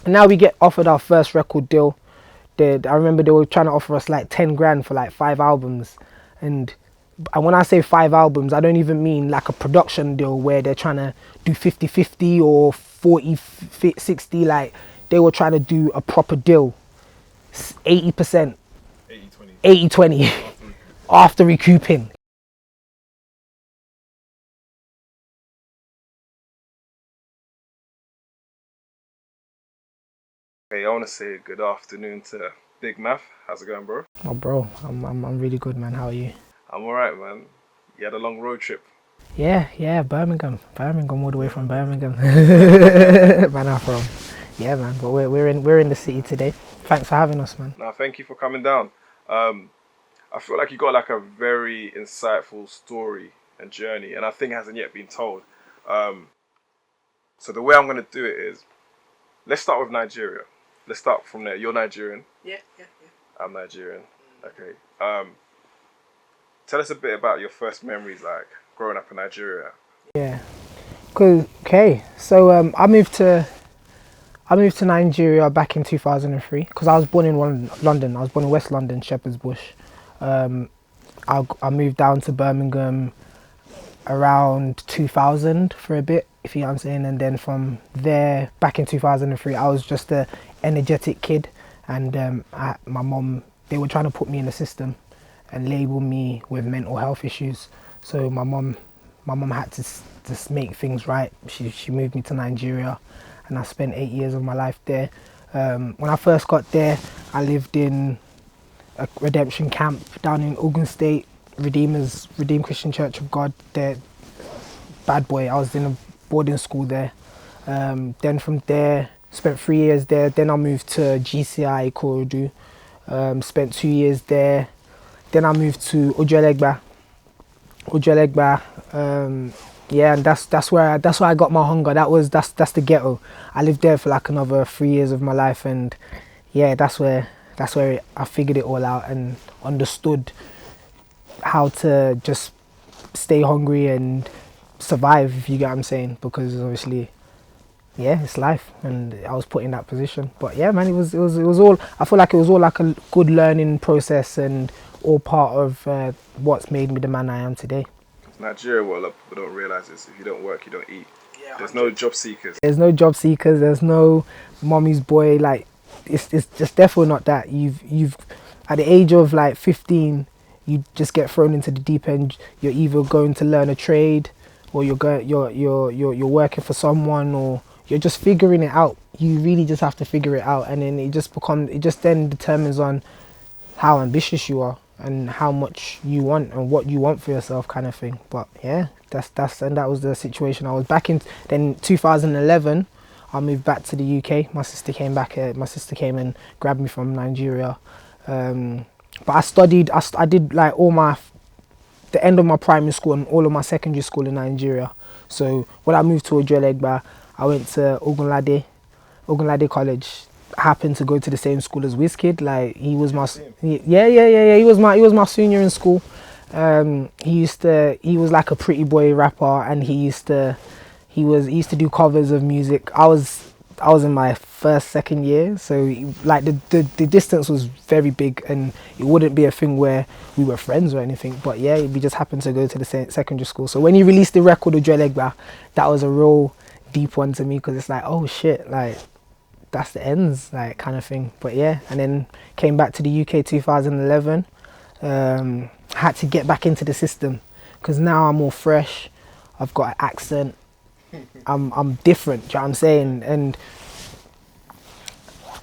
And now we get offered our first record deal. I remember they were trying to offer us like 10 grand for like 5 albums. And when I say 5 albums, I don't even mean like a production deal where they're trying to do 50-50 or 40-60. Like, they were trying to do a proper deal. 80%, 80-20 after recouping. Hey, I want to say good afternoon to Big Maff. How's it going, bro? Oh, bro, I'm really good, man. How are you? I'm alright, man. You had a long road trip. Yeah, Birmingham, all the way from Birmingham. Man, I'm from. Yeah, man. But we're in the city today. Thanks for having us, man. Now, thank you for coming down. I feel like you got like a very insightful story and journey, and I think it hasn't yet been told. So the way I'm gonna do it is, let's start with Nigeria. Let's start from there. You're Nigerian. Yeah. I'm Nigerian. Okay. Tell us a bit about your first memories, like growing up in Nigeria. Yeah. Okay. So I moved to Nigeria back in 2003 because I was born in London. I was born in West London, Shepherd's Bush. I moved down to Birmingham around 2000 for a bit, if you know what I'm saying. And then from there, back in 2003, I was just a energetic kid, and my mom, they were trying to put me in the system and label me with mental health issues. So my mom had to just make things right. She moved me to Nigeria, and I spent 8 years of my life there. When I first got there, I lived in a redemption camp down in Ogun State, Redeemed Christian Church of God. There, bad boy. I was in a boarding school there. Then from there, spent 3 years there. Then I moved to GCI Ikorodu. Spent 2 years there. Then I moved to Ojuelegba. Yeah, and that's where I got my hunger. That's the ghetto. I lived there for like another 3 years of my life, and yeah, that's where I figured it all out and understood how to just stay hungry and survive, if you get what I'm saying, because obviously, yeah, it's life, and I was put in that position. But yeah, man, it was all, I feel like it was all like a good learning process and all part of what's made me the man I am today. Nigeria, what a lot of people don't realize is if you don't work, you don't eat. Yeah, there's no job seekers. There's no job seekers. There's no mommy's boy. Like, it's just definitely not that. You've at the age of like 15, you just get thrown into the deep end. You're either going to learn a trade, or you're working for someone, or you're just figuring it out. You really just have to figure it out, and then it just then determines on how ambitious you are and how much you want and what you want for yourself, kind of thing. But yeah, that was the situation I was back in. Then 2011, I moved back to the UK. My sister came and grabbed me from Nigeria. But I did like the end of my primary school and all of my secondary school in Nigeria. So when I moved to Ojuelegba, I went to Ogunlade College. I happened to go to the same school as Wizkid. Like, he was my he was my senior in school. He was like a pretty boy rapper, and he used to do covers of music. I was in my second year, so like the distance was very big, and it wouldn't be a thing where we were friends or anything. But yeah, we just happened to go to the same secondary school. So when he released the record of Ojuelegba, that was a real deep one to me, because it's like, oh shit, like that's the ends, like, kind of thing. But yeah, and then came back to the UK 2011. Had to get back into the system, because now I'm more fresh. I've got an accent. I'm different, do you know what I'm saying? And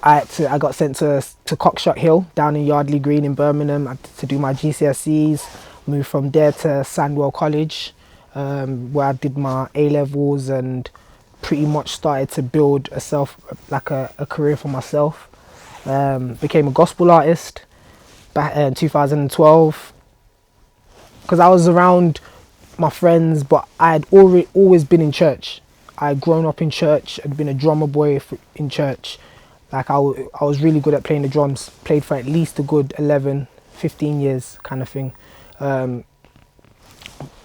I got sent to Cockshot Hill down in Yardley Green in Birmingham to do my GCSEs. Moved from there to Sandwell College, where I did my A-levels and pretty much started to build a career for myself. Became a gospel artist back in 2012, because I was around my friends, but I had always been in church. I had grown up in church. I'd been a drummer boy in church. Like, I was really good at playing the drums. Played for at least a good 11, 15 years, kind of thing.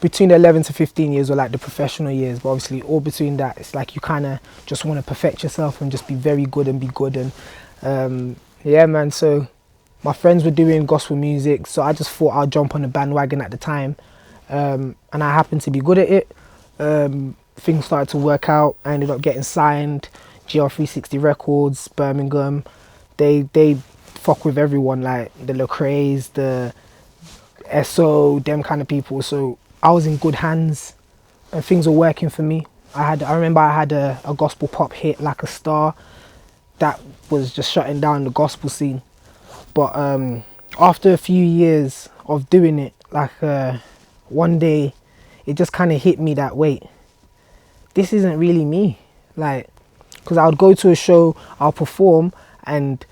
between the 11 to 15 years were like the professional years, but obviously all between that, it's like you kind of just want to perfect yourself and just be very good and be good. And yeah, man, so my friends were doing gospel music, so I just thought I'd jump on the bandwagon at the time, and I happened to be good at it. Things started to work out. I ended up getting signed, GR360 Records, Birmingham. They fuck with everyone, like the Lecrae's, the SO, them kind of people. So I was in good hands and things were working for me. I remember I had a gospel pop hit, Like a Star, that was just shutting down the gospel scene. But after a few years of doing it, like one day it just kind of hit me that, wait, this isn't really me. Like, because I would go to a show, I'll perform, and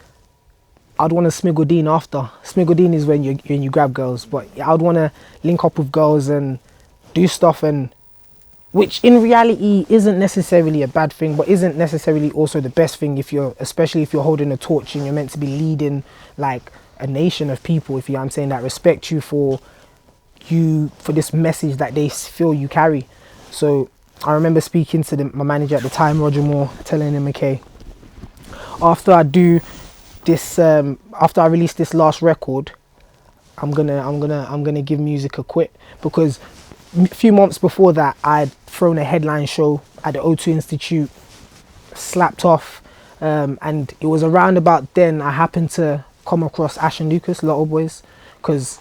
I'd want to smiggle Dean after. Smiggle Dean is when you grab girls, but I'd want to link up with girls and do stuff, and which in reality isn't necessarily a bad thing, but isn't necessarily also the best thing especially if you're holding a torch and you're meant to be leading like a nation of people, if you know what I'm saying, that respect you for this message that they feel you carry. So I remember speaking to my manager at the time, Roger Moore, telling him, okay, after I release this last record, I'm gonna give music a quit, because a few months before that I'd thrown a headline show at the O2 Institute, slapped off, and it was around about then I happened to come across Ash and Lucas, Lotto Boyzz, because...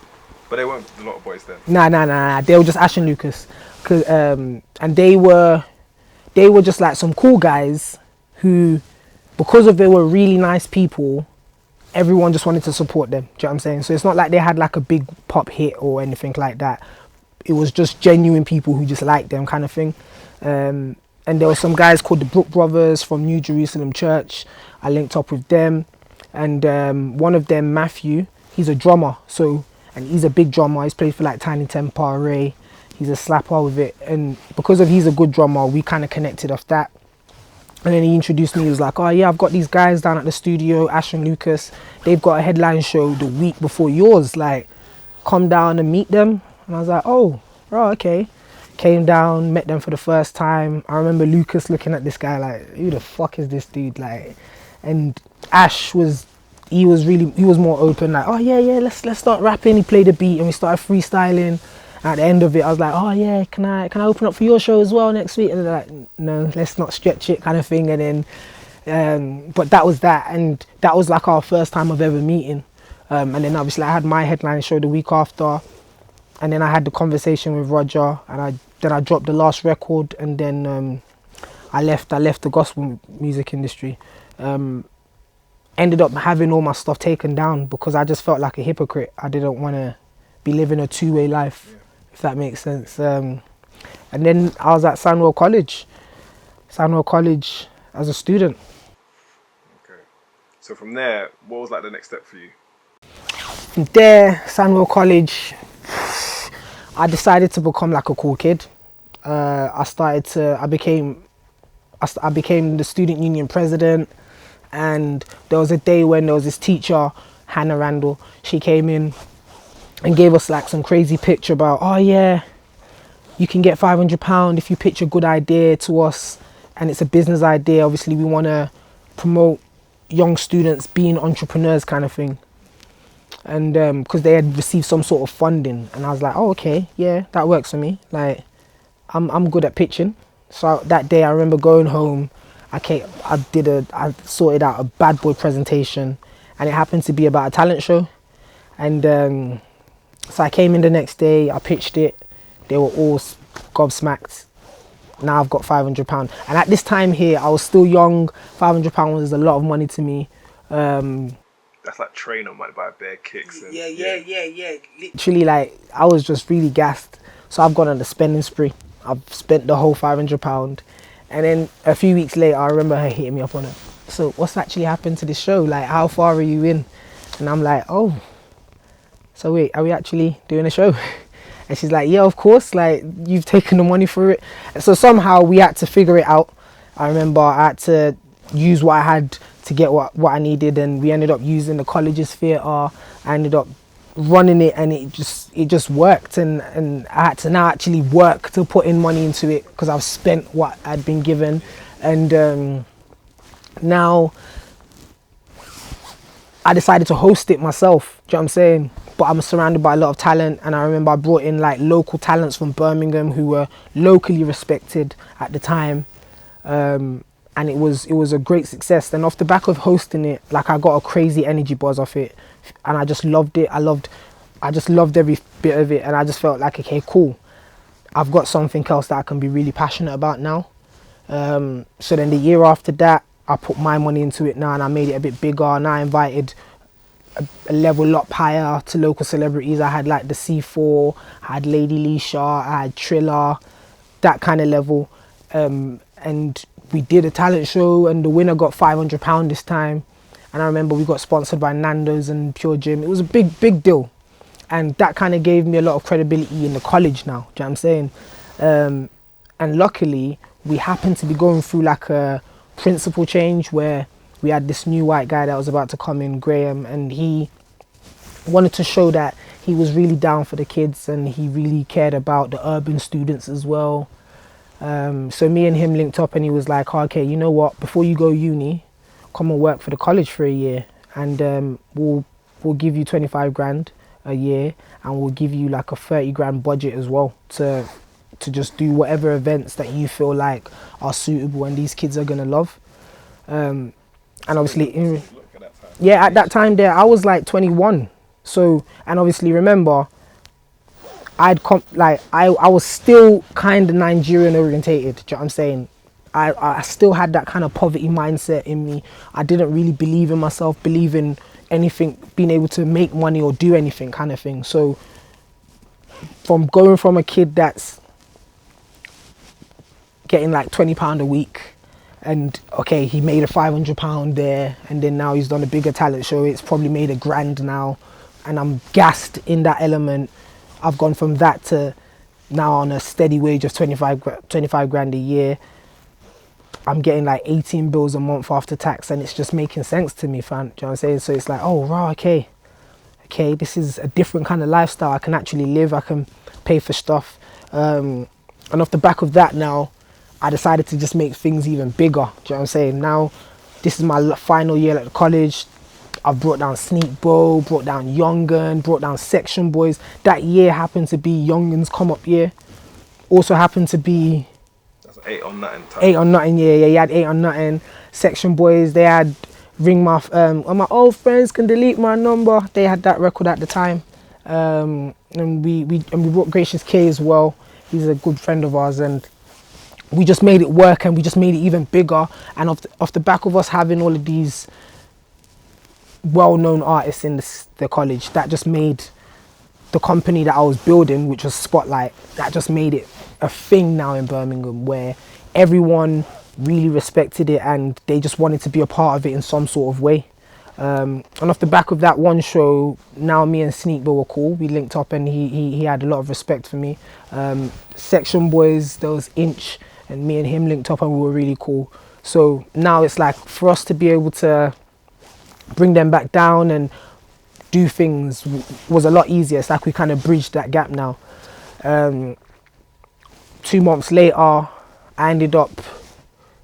But they weren't the Lotto Boyzz then? Nah, they were just Ash and Lucas, and they were just like some cool guys who, because of they were really nice people, everyone just wanted to support them. Do you know what I'm saying? So it's not like they had like a big pop hit or anything like that. It was just genuine people who just liked them, kind of thing. And there were some guys called the Brook Brothers from New Jerusalem Church. I linked up with them, and one of them, Matthew, he's a drummer. And he's a big drummer. He's played for like Tiny Temper, Ray. He's a slapper with it, and because of he's a good drummer, we kind of connected off that. And then he introduced me. He was like, oh yeah, I've got these guys down at the studio, Ash and Lucas. They've got a headline show the week before yours. Like, come down and meet them. And I was like, oh, okay. Came down, met them for the first time. I remember Lucas looking at this guy like, who the fuck is this dude? Like, and Ash was more open. Like, oh yeah, let's start rapping. He played a beat and we started freestyling. At the end of it, I was like, oh yeah, can I open up for your show as well next week? And they're like, no, let's not stretch it, kind of thing. And then, but that was that, and that was like our first time of ever meeting. And then obviously I had my headline show the week after, and then I had the conversation with Roger, and I dropped the last record, and then I left the gospel music industry. Ended up having all my stuff taken down because I just felt like a hypocrite. I didn't want to be living a two-way life, if that makes sense. And then I was at Sandwell College as a student. Okay. So from there, what was like the next step for you? From there, Sandwell College, I decided to become like a cool kid. I became the student union president, and there was a day when there was this teacher, Hannah Randall. She came in and gave us like some crazy pitch about, oh yeah, you can get £500 if you pitch a good idea to us, and it's a business idea. Obviously we want to promote young students being entrepreneurs, kind of thing. And because they had received some sort of funding, and I was like, oh okay, yeah, that works for me. Like, I'm good at pitching. So that day I remember going home, I sorted out a bad boy presentation, and it happened to be about a talent show. And so I came in the next day, I pitched it, they were all gobsmacked. Now I've got £500. And at this time here, I was still young. £500 was a lot of money to me. That's like trainer money by bare kicks. And, yeah. Literally, like, I was just really gassed. So I've gone on a spending spree. I've spent the whole £500. And then a few weeks later, I remember her hitting me up on it. So what's actually happened to this show? Like, how far are you in? And I'm like, oh, so wait, are we actually doing a show? And she's like, yeah, of course, like, you've taken the money for it. And so somehow we had to figure it out. I remember I had to use what I had to get what I needed, and we ended up using the college's theatre. I ended up running it, and it just worked, and I had to now actually work to put in money into it because I've spent what I'd been given. And now I decided to host it myself. Do you know what I'm saying? But I'm surrounded by a lot of talent, and I remember I brought in like local talents from Birmingham who were locally respected at the time. And it was a great success. And off the back of hosting it, like, I got a crazy energy buzz off it, and I just loved it. I just loved every bit of it, and I just felt like, okay, cool, I've got something else that I can be really passionate about now. So then the year after that, I put my money into it now, and I made it a bit bigger, and I invited a level up higher to local celebrities. I had like the C4, I had Lady Leisha, I had Triller, that kind of level. And we did a talent show, and the winner got £500 this time. And I remember we got sponsored by Nando's and Pure Gym. It was a big deal. And that kind of gave me a lot of credibility in the college now, do you know what I'm saying? And luckily, we happened to be going through like a principal change where we had this new white guy that was about to come in, Graham, and he wanted to show that he was really down for the kids, and he really cared about the urban students as well. So me and him linked up, and he was like, okay, you know what, before you go uni, come and work for the college for a year, and we'll give you 25 grand a year, and we'll give you like a 30 grand budget as well to just do whatever events that you feel like are suitable and these kids are gonna love. And obviously, yeah, at that time there, I was like 21. So, and obviously remember, I was still kind of Nigerian orientated, do you know what I'm saying? I still had that kind of poverty mindset in me. I didn't really believe in myself, believe in anything, being able to make money or do anything kind of thing. So from going from a kid that's getting like £20 a week, and okay, he made a £500 there, and then now he's done a bigger talent show, it's probably made £1,000 now, and I'm gassed in that element. I've gone from that to now on a steady wage of 25 grand a year. I'm getting like 18 bills a month after tax, and it's just making sense to me, fam. Do you know what I'm saying? So it's like, oh, wow, okay, this is a different kind of lifestyle. I can actually live, I can pay for stuff. And off the back of that now, I decided to just make things even bigger. Do you know what I'm saying? Now, this is my final year at the college. I've brought down Sneak Bo, brought down Young'un, brought down Section Boys. That year happened to be Young'un's come up year. Also happened to be 8 or nothing time. 8 or nothing, yeah, he had 8 or nothing. Section Boys, they had Ring Maff, all my old friends can delete my number. They had that record at the time. And we brought Gracious K as well. He's a good friend of ours, and we just made it work, and we just made it even bigger. And off the back of us having all of these well-known artists in the college, that just made the company that I was building, which was Spotlight, that just made it a thing now in Birmingham, where everyone really respected it and they just wanted to be a part of it in some sort of way. And off the back of that one show, now me and Sneak Bo were cool. We linked up, and he had a lot of respect for me. Section Boys, there was Inch, and me and him linked up, and we were really cool. So now it's like, for us to be able to bring them back down and do things was a lot easier. It's like we kind of bridged that gap now. 2 months later, I ended up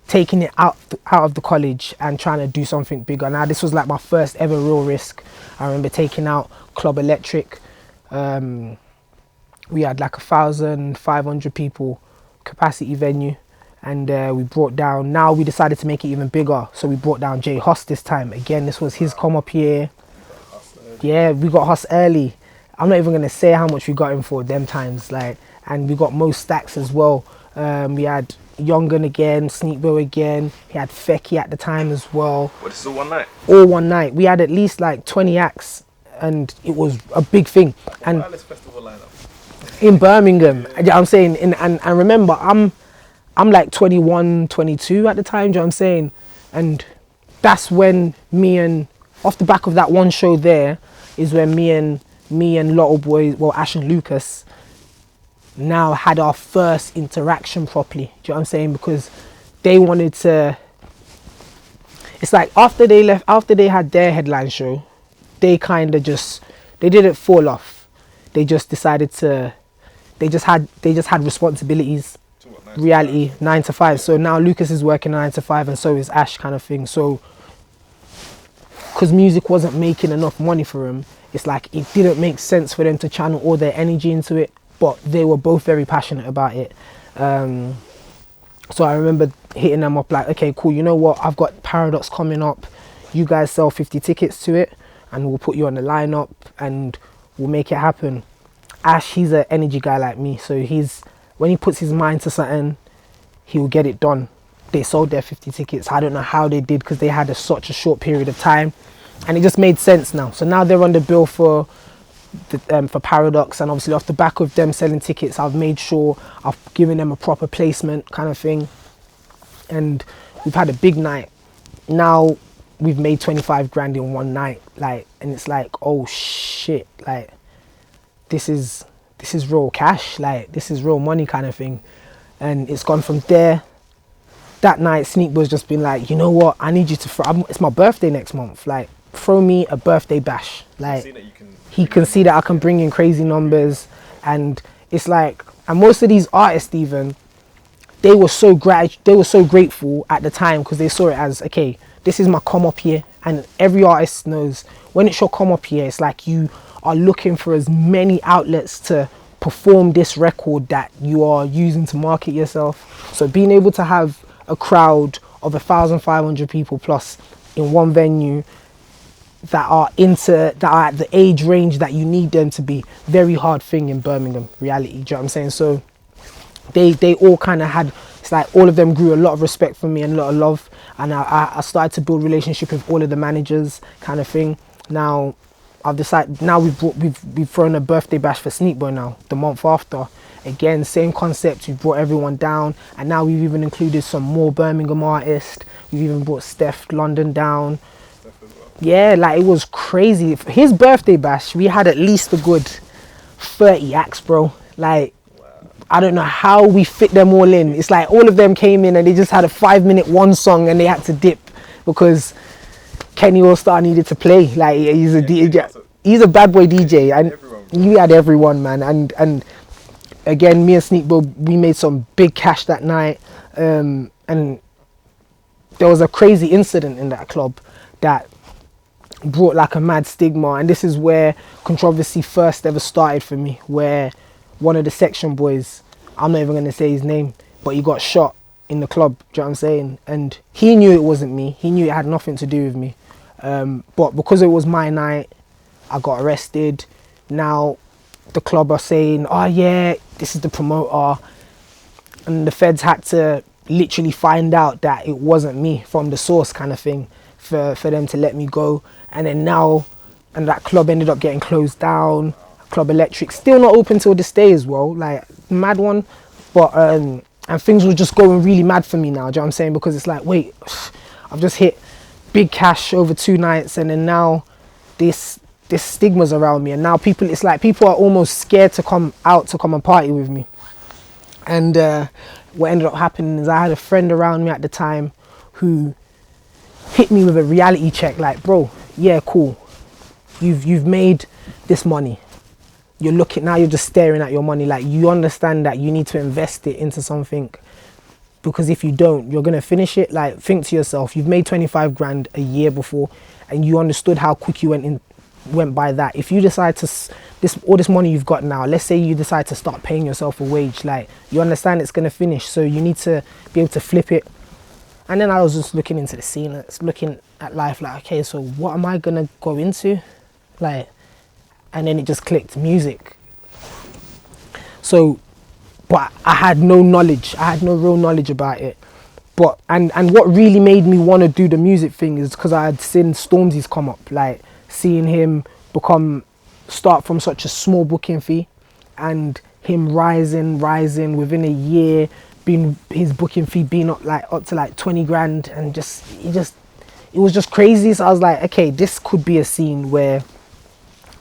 taking it out of the college and trying to do something bigger. Now, this was like my first ever real risk. I remember taking out Club Electric. We had like 1,500 people capacity venue, and we brought down, now we decided to make it even bigger, so we brought down Jay Huss this time. Again, this was his come up year. Yeah, we got Huss early. I'm not even gonna say how much we got him for them times, like, and we got most stacks as well. We had Young'un again, Sneak Bo again, he had Fecky at the time as well. What, this is all one night? All one night. We had at least like 20 acts, and it was a big thing. And festival lineup in Birmingham, yeah. I'm saying, and remember, I'm like 21, 22 at the time, do you know what I'm saying? And that's when me and, off the back of that one show there, is when me and Lotto Boyzz, well, Ash and Lucas, now had our first interaction properly. Do you know what I'm saying? Because they wanted to, it's like after they had their headline show, they kind of just they didn't fall off. They just decided to. They just had responsibilities. So what, 9 to 5. So now Lucas is working 9 to 5, and so is Ash, kind of thing. So because music wasn't making enough money for him, it's like it didn't make sense for them to channel all their energy into it. But they were both very passionate about it. So I remember hitting them up like, okay, cool, you know what, I've got Paradox coming up, you guys sell 50 tickets to it and we'll put you on the lineup and we'll make it happen. Ash, he's an energy guy like me, so when he puts his mind to something, he will get it done. They sold their 50 tickets. I don't know how they did, because they had such a short period of time, and it just made sense now. So now they're on the bill for Paradox, and obviously off the back of them selling tickets, I've made sure I've given them a proper placement, kind of thing, and we've had a big night. Now we've made 25 grand in one night, like, and it's like, oh shit, like this is real cash, like this is real money, kind of thing. And it's gone from there. That night, Sneak Boy's just been like, you know what, I need you to it's my birthday next month, like throw me a birthday bash. Like he can see that I can bring in crazy numbers. And it's like, and most of these artists, even, they were so grateful at the time, because they saw it as, okay, this is my come up year. And every artist knows when it's your come up year, it's like you are looking for as many outlets to perform this record that you are using to market yourself. So being able to have a crowd of 1,500 people plus in one venue that are at the age range that you need them to be, very hard thing in Birmingham reality. Do you know what I'm saying? So they all kind of had, it's like all of them grew a lot of respect for me and a lot of love, and I started to build relationship with all of the managers, kind of thing. Now I've decided, now we've thrown a birthday bash for Sneak Boy now the month after. Again, same concept, we brought everyone down, and now we've even included some more Birmingham artists. We've even brought Steph London down. Yeah, like it was crazy. For his birthday bash, we had at least a good 30 acts, bro. Like, I don't know how we fit them all in. It's like all of them came in and they just had a 5-minute one song and they had to dip because Kenny All-Star needed to play. Like, he's a DJ. He's a bad boy DJ, and he had everyone, man. And again, me and Sneak Boy, we made some big cash that night. And there was a crazy incident in that club that brought like a mad stigma, and this is where controversy first ever started for me, where one of the section boys, I'm not even going to say his name, but he got shot in the club. Do you know what I'm saying? And he knew it wasn't me. He knew it had nothing to do with me. But because it was my night, I got arrested. Now the club are saying, oh yeah, this is the promoter, and the feds had to literally find out that it wasn't me from the source, kind of thing, for them to let me go. And then now, and that club ended up getting closed down. Club Electric still not open till this day as well, like mad one. But and things were just going really mad for me now. Do you know what I'm saying? Because it's like, wait, I've just hit big cash over 2 nights, and then now this stigma's around me, and now it's like people are almost scared to come out to come and party with me. And what ended up happening is I had a friend around me at the time who hit me with a reality check, like, bro, yeah, cool, you've made this money, you're just staring at your money, like, you understand that you need to invest it into something, because if you don't, you're gonna finish it. Like, think to yourself, you've made 25 grand a year before, and you understood how quick you went by that. If you decide to all this money you've got now, let's say you decide to start paying yourself a wage, like, you understand it's gonna finish, so you need to be able to flip it. And then I was just looking into the scene, looking at life, like, okay, so what am I gonna go into? Like, and then it just clicked, music. So, but I had no knowledge, I had no real knowledge about it. But, and what really made me want to do the music thing is because I had seen Stormzy's come up, like, seeing him start from such a small booking fee, and him rising within a year, his booking fee being up to like 20 grand, and it was just crazy. So I was like, okay, this could be a scene where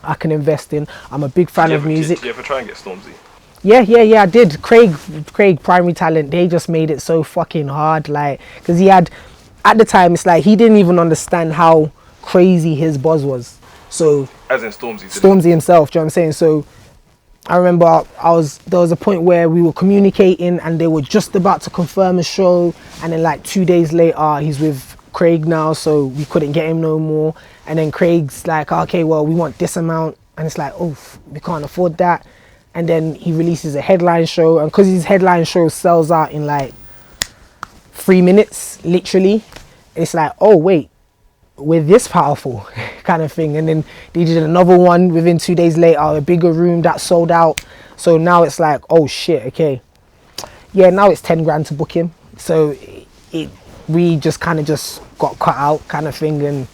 I can invest in. I'm a big fan of music. Did you ever try and get Stormzy? Yeah, I did. Craig, Primary Talent, they just made it so fucking hard, like, because he had, at the time, it's like he didn't even understand how crazy his buzz was. So As in Stormzy. Stormzy himself, do you know what I'm saying? So I remember there was a point where we were communicating and they were just about to confirm a show, and then like 2 days later he's with Craig now, so we couldn't get him no more. And then Craig's like, okay, well, we want this amount, and it's like, oh, we can't afford that. And then he releases a headline show, and because his headline show sells out in like 3 minutes, literally, it's like, oh wait, we're this powerful kind of thing. And then they did another one within 2 days later, a bigger room that sold out. So now it's like, oh shit, okay, yeah, now it's 10 grand to book him. So we just kind of just got cut out kind of thing, and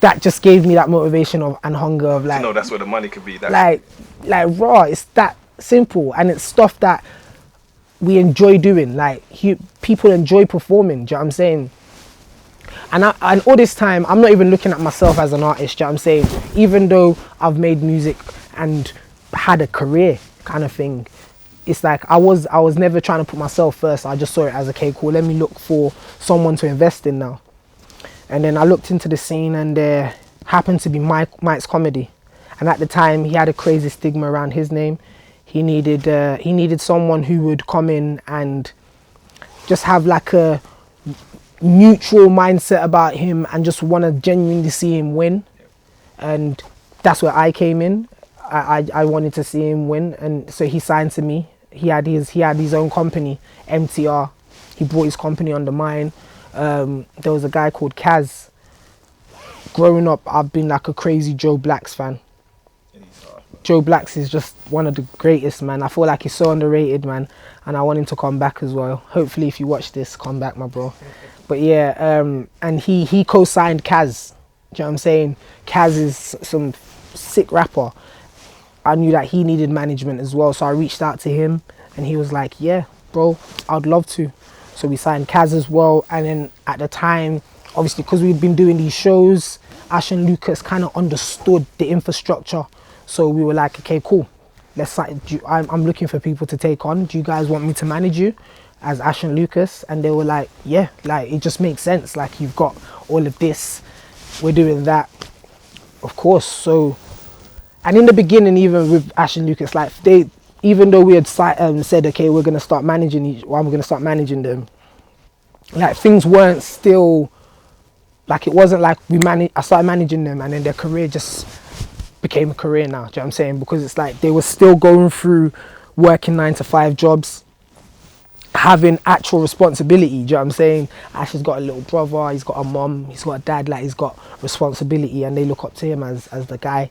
that just gave me that motivation and hunger of like, no, that's where the money could be. That's like raw, it's that simple, and it's stuff that we enjoy doing. Like people enjoy performing, do you know what I'm saying? And all this time, I'm not even looking at myself as an artist, do you know what I'm saying? Even though I've made music and had a career kind of thing, it's like I was never trying to put myself first. I just saw it as, okay, cool, let me look for someone to invest in now. And then I looked into the scene, and there happened to be Mike's Comedy. And at the time, he had a crazy stigma around his name. He needed someone who would come in and just have like a neutral mindset about him and just want to genuinely see him win. And that's where I came in. I wanted to see him win, and so he signed to me. He had his own company, MTR. He brought his company under mine. There was a guy called Kaz. Growing up, I've been like a crazy Joe Blacks fan. Joe Blacks is just one of the greatest, man. I feel like he's so underrated, man, and I want him to come back as well. Hopefully, if you watch this, come back, my bro. But yeah, and he co-signed Kaz. Do you know what I'm saying? Kaz is some sick rapper. I knew that he needed management as well, so I reached out to him, and he was like, yeah, bro, I'd love to. So we signed Kaz as well. And then at the time, obviously, because we'd been doing these shows, Ash and Lucas kind of understood the infrastructure. So we were like, okay, cool. I'm looking for people to take on. Do you guys want me to manage you as Ash and Lucas? And they were like, yeah, like it just makes sense. Like, you've got all of this, we're doing that, of course. So, and in the beginning, even with Ash and Lucas, like even though we had said, okay, we're gonna start managing I'm gonna start managing them, like things weren't still, like it wasn't like I started managing them and then their career just became a career now, do you know what I'm saying? Because it's like they were still going through working 9-to-5 jobs, having actual responsibility, do you know what I'm saying? Ash has got a little brother, he's got a mum, he's got a dad, like he's got responsibility, and they look up to him as the guy.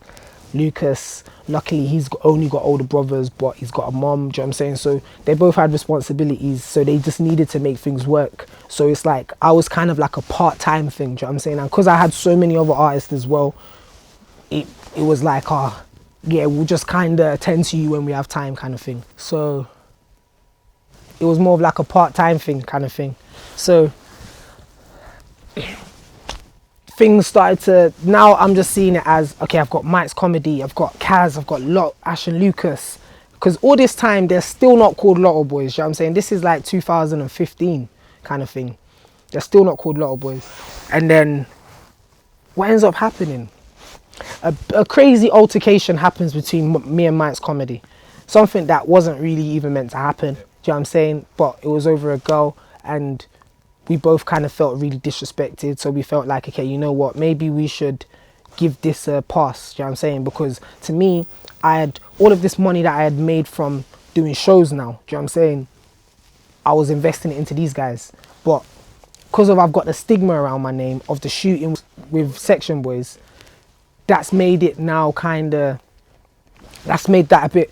Lucas, luckily he's only got older brothers, but he's got a mum, do you know what I'm saying? So they both had responsibilities, so they just needed to make things work. So it's like I was kind of like a part-time thing, do you know what I'm saying? And because I had so many other artists as well, it was like, yeah, we'll just kind of attend to you when we have time kind of thing. So it was more of like a part-time thing kind of thing. So things started to, now I'm just seeing it as, okay, I've got Mike's Comedy, I've got Kaz, I've got Ash and Lucas. Because all this time, they're still not called Lotto Boyzz, you know what I'm saying? This is like 2015 kind of thing. They're still not called Lotto Boyzz. And then what ends up happening? A crazy altercation happens between me and Mike's Comedy. Something that wasn't really even meant to happen, do you know what I'm saying? But it was over a girl, and we both kind of felt really disrespected. So we felt like, okay, you know what, maybe we should give this a pass, do you know what I'm saying? Because to me, I had all of this money that I had made from doing shows now, do you know what I'm saying? I was investing it into these guys. But because I've got the stigma around my name of the shooting with Section Boys, that's made it now that's made that a bit,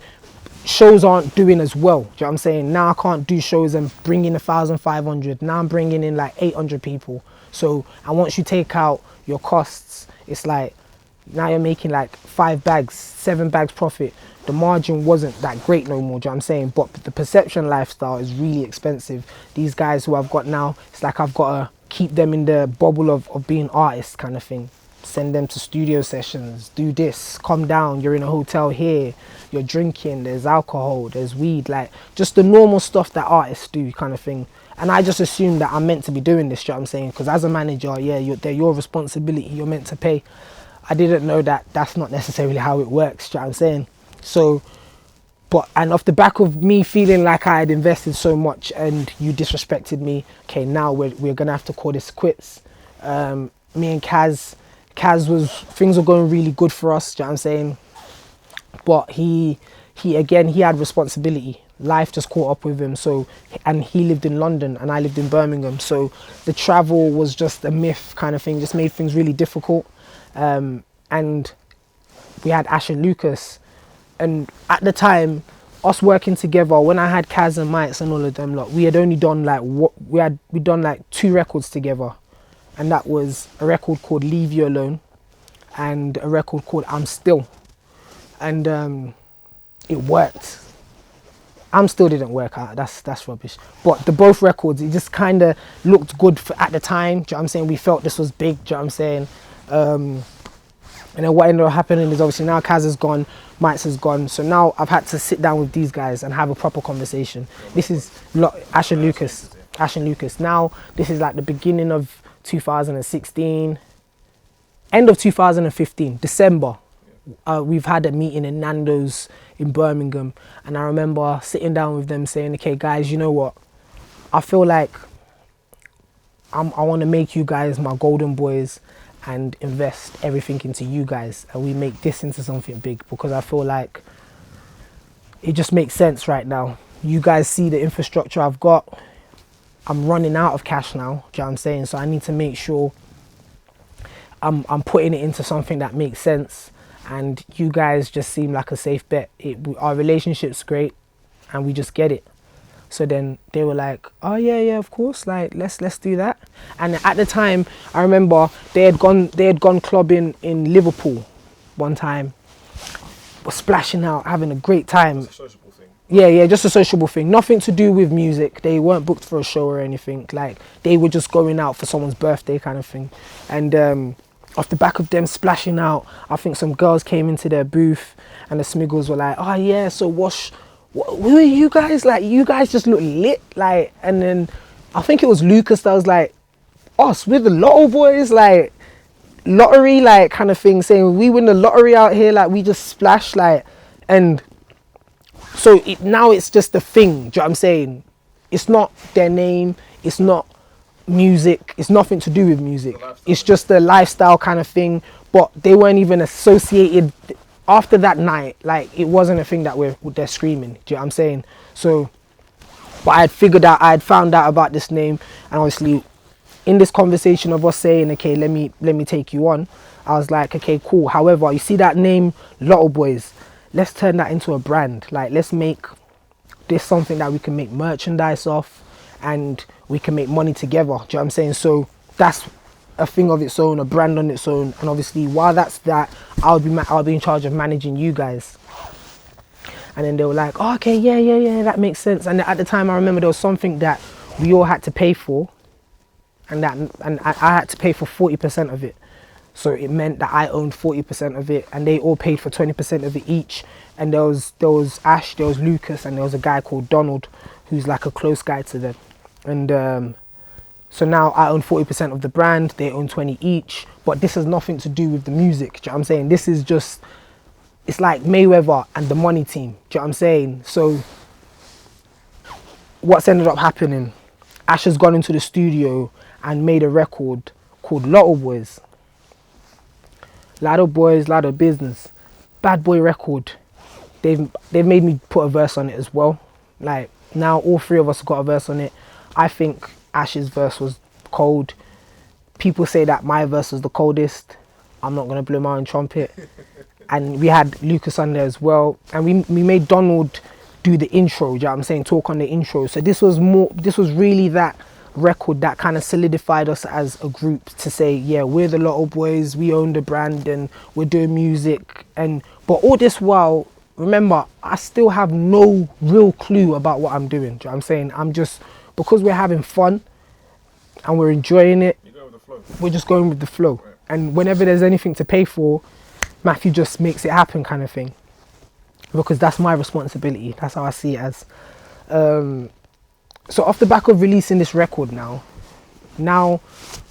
shows aren't doing as well, do you know what I'm saying? Now I can't do shows and bring in 1,500, now I'm bringing in like 800 people. So, and once you take out your costs, it's like, now you're making like 5 bags, 7 bags profit. The margin wasn't that great no more, do you know what I'm saying? But the perception lifestyle is really expensive. These guys who I've got now, it's like I've got to keep them in the bubble of being artists kind of thing. Send them to studio sessions, do this, come down, you're in a hotel here, you're drinking, there's alcohol, there's weed, like just the normal stuff that artists do kind of thing. And I just assumed that I'm meant to be doing this, you know what I'm saying? Because as a manager, yeah, they're your responsibility, you're meant to pay. I didn't know that that's not necessarily how it works. Do you know what I'm saying? So, and off the back of me feeling like I had invested so much and you disrespected me, okay, now we're gonna have to call this quits. Me and Kaz things were going really good for us. Do you know what I'm saying? But he had responsibility. Life just caught up with him. So, and he lived in London and I lived in Birmingham. So the travel was just a myth kind of thing. Just made things really difficult. And we had Ash and Lucas. And at the time, us working together, when I had Kaz and Mites and all of them, we had only done we'd done like 2 records together, and that was a record called Leave You Alone and a record called I'm Still, and it worked. I'm Still didn't work out. That's rubbish. But the both records, it just kind of looked good at the time. Do you know what I'm saying? We felt this was big. Do you know what I'm saying? And then what ended up happening is obviously now Kaz is gone, Mites is gone. So now I've had to sit down with these guys and have a proper conversation. This is Ash and Lucas. Ash and Lucas. Now this is like the beginning of 2016, end of 2015, December. We've had a meeting in Nando's in Birmingham, and I remember sitting down with them saying, okay guys, you know what? I feel like I want to make you guys my golden boys and invest everything into you guys, and we make this into something big, because I feel like it just makes sense right now. You guys see the infrastructure I've got. I'm running out of cash now, do you know what I'm saying? So I need to make sure I'm putting it into something that makes sense, and you guys just seem like a safe bet. Our relationship's great and we just get it. So then they were like, oh yeah, of course, like let's do that. And at the time, I remember they had gone clubbing in Liverpool one time, were splashing out, having a great time. It's a sociable thing. Yeah, just a sociable thing. Nothing to do with music. They weren't booked for a show or anything. Like, they were just going out for someone's birthday kind of thing. And off the back of them splashing out, I think some girls came into their booth and the Smiggles were like, oh yeah, so who are you guys? Like, you guys just look lit. Like, and then I think it was Lucas that was like, us, we're the Lotto Boyz, like, lottery, like, kind of thing, saying we win the lottery out here, like, we just splash, like, and so now it's just a thing, do you know what I'm saying? It's not their name, it's not music, it's nothing to do with music, it's just a lifestyle kind of thing, but they weren't even associated. After that night, like, it wasn't a thing that they're screaming, do you know what I'm saying? So, but I had found out about this name, and obviously in this conversation of us saying, okay, let me take you on, I was like, okay, cool. However, you see that name, Lotto Boyz, let's turn that into a brand. Like, let's make this something that we can make merchandise off and we can make money together, do you know what I'm saying? So that's a thing of its own, a brand on its own. And obviously, while that's that, I'll be in charge of managing you guys. And then they were like, oh, okay, yeah, that makes sense. And at the time, I remember there was something that we all had to pay for, and I had to pay for 40% of it. So it meant that I owned 40% of it, and they all paid for 20% of it each. And there was Ash, there was Lucas, and there was a guy called Donald, who's like a close guy to them. And so now I own 40% of the brand, they own 20 each, but this has nothing to do with the music, do you know what I'm saying? This is just, it's like Mayweather and the money team, do you know what I'm saying? So what's ended up happening, Ash has gone into the studio and made a record called Lotto Boyzz. Lotto Boyzz, Lotto Business. Bad boy record. They've made me put a verse on it as well. Like, now all 3 of us have got a verse on it. I think Ash's verse was cold. People say that my verse was the coldest. I'm not going to blow my own trumpet. And we had Lucas on there as well. And we made Donald do the intro, you know what I'm saying, talk on the intro. So this was really that record that kind of solidified us as a group to say, yeah, we're the Lotto Boyz, we own the brand and we're doing music. But all this while, remember, I still have no real clue about what I'm doing, do you know what I'm saying? I'm just, because we're having fun and we're enjoying it, we're just going with the flow. Right. And whenever there's anything to pay for, Matthew just makes it happen kind of thing. Because that's my responsibility. That's how I see it as. So off the back of releasing this record now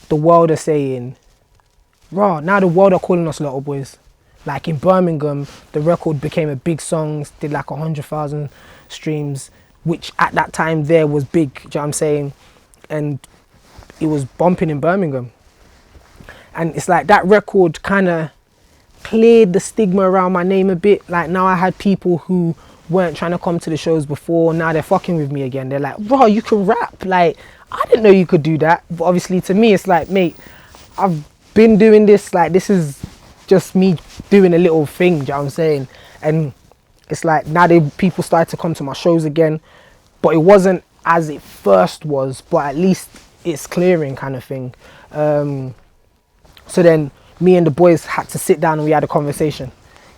the world are saying, raw, now the world are calling us Lotto Boyz. Like in Birmingham, the record became a big song, did like 100,000 streams, which at that time there was big, do you know what I'm saying? And it was bumping in Birmingham. And it's like that record kind of cleared the stigma around my name a bit. Like now I had people who weren't trying to come to the shows before, now they're fucking with me again. They're like, bro, you can rap. Like, I didn't know you could do that. But obviously to me, it's like, mate, I've been doing this, like this is just me doing a little thing, do you know what I'm saying? And it's like now people started to come to my shows again, but it wasn't as it first was, but at least it's clearing kind of thing. So then me and the boys had to sit down and we had a conversation.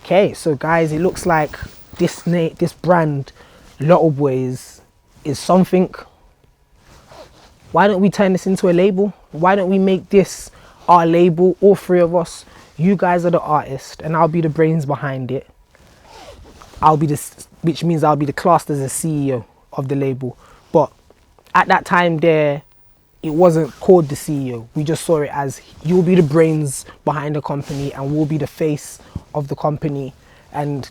Okay, so guys, it looks like this brand, Lotto Boyz, is something. Why don't we turn this into a label? Why don't we make this our label, all three of us? You guys are the artist and I'll be the brains behind it. Which means I'll be the classed as a CEO of the label. But at that time there, it wasn't called the CEO. We just saw it as you'll be the brains behind the company and we'll be the face of the company. And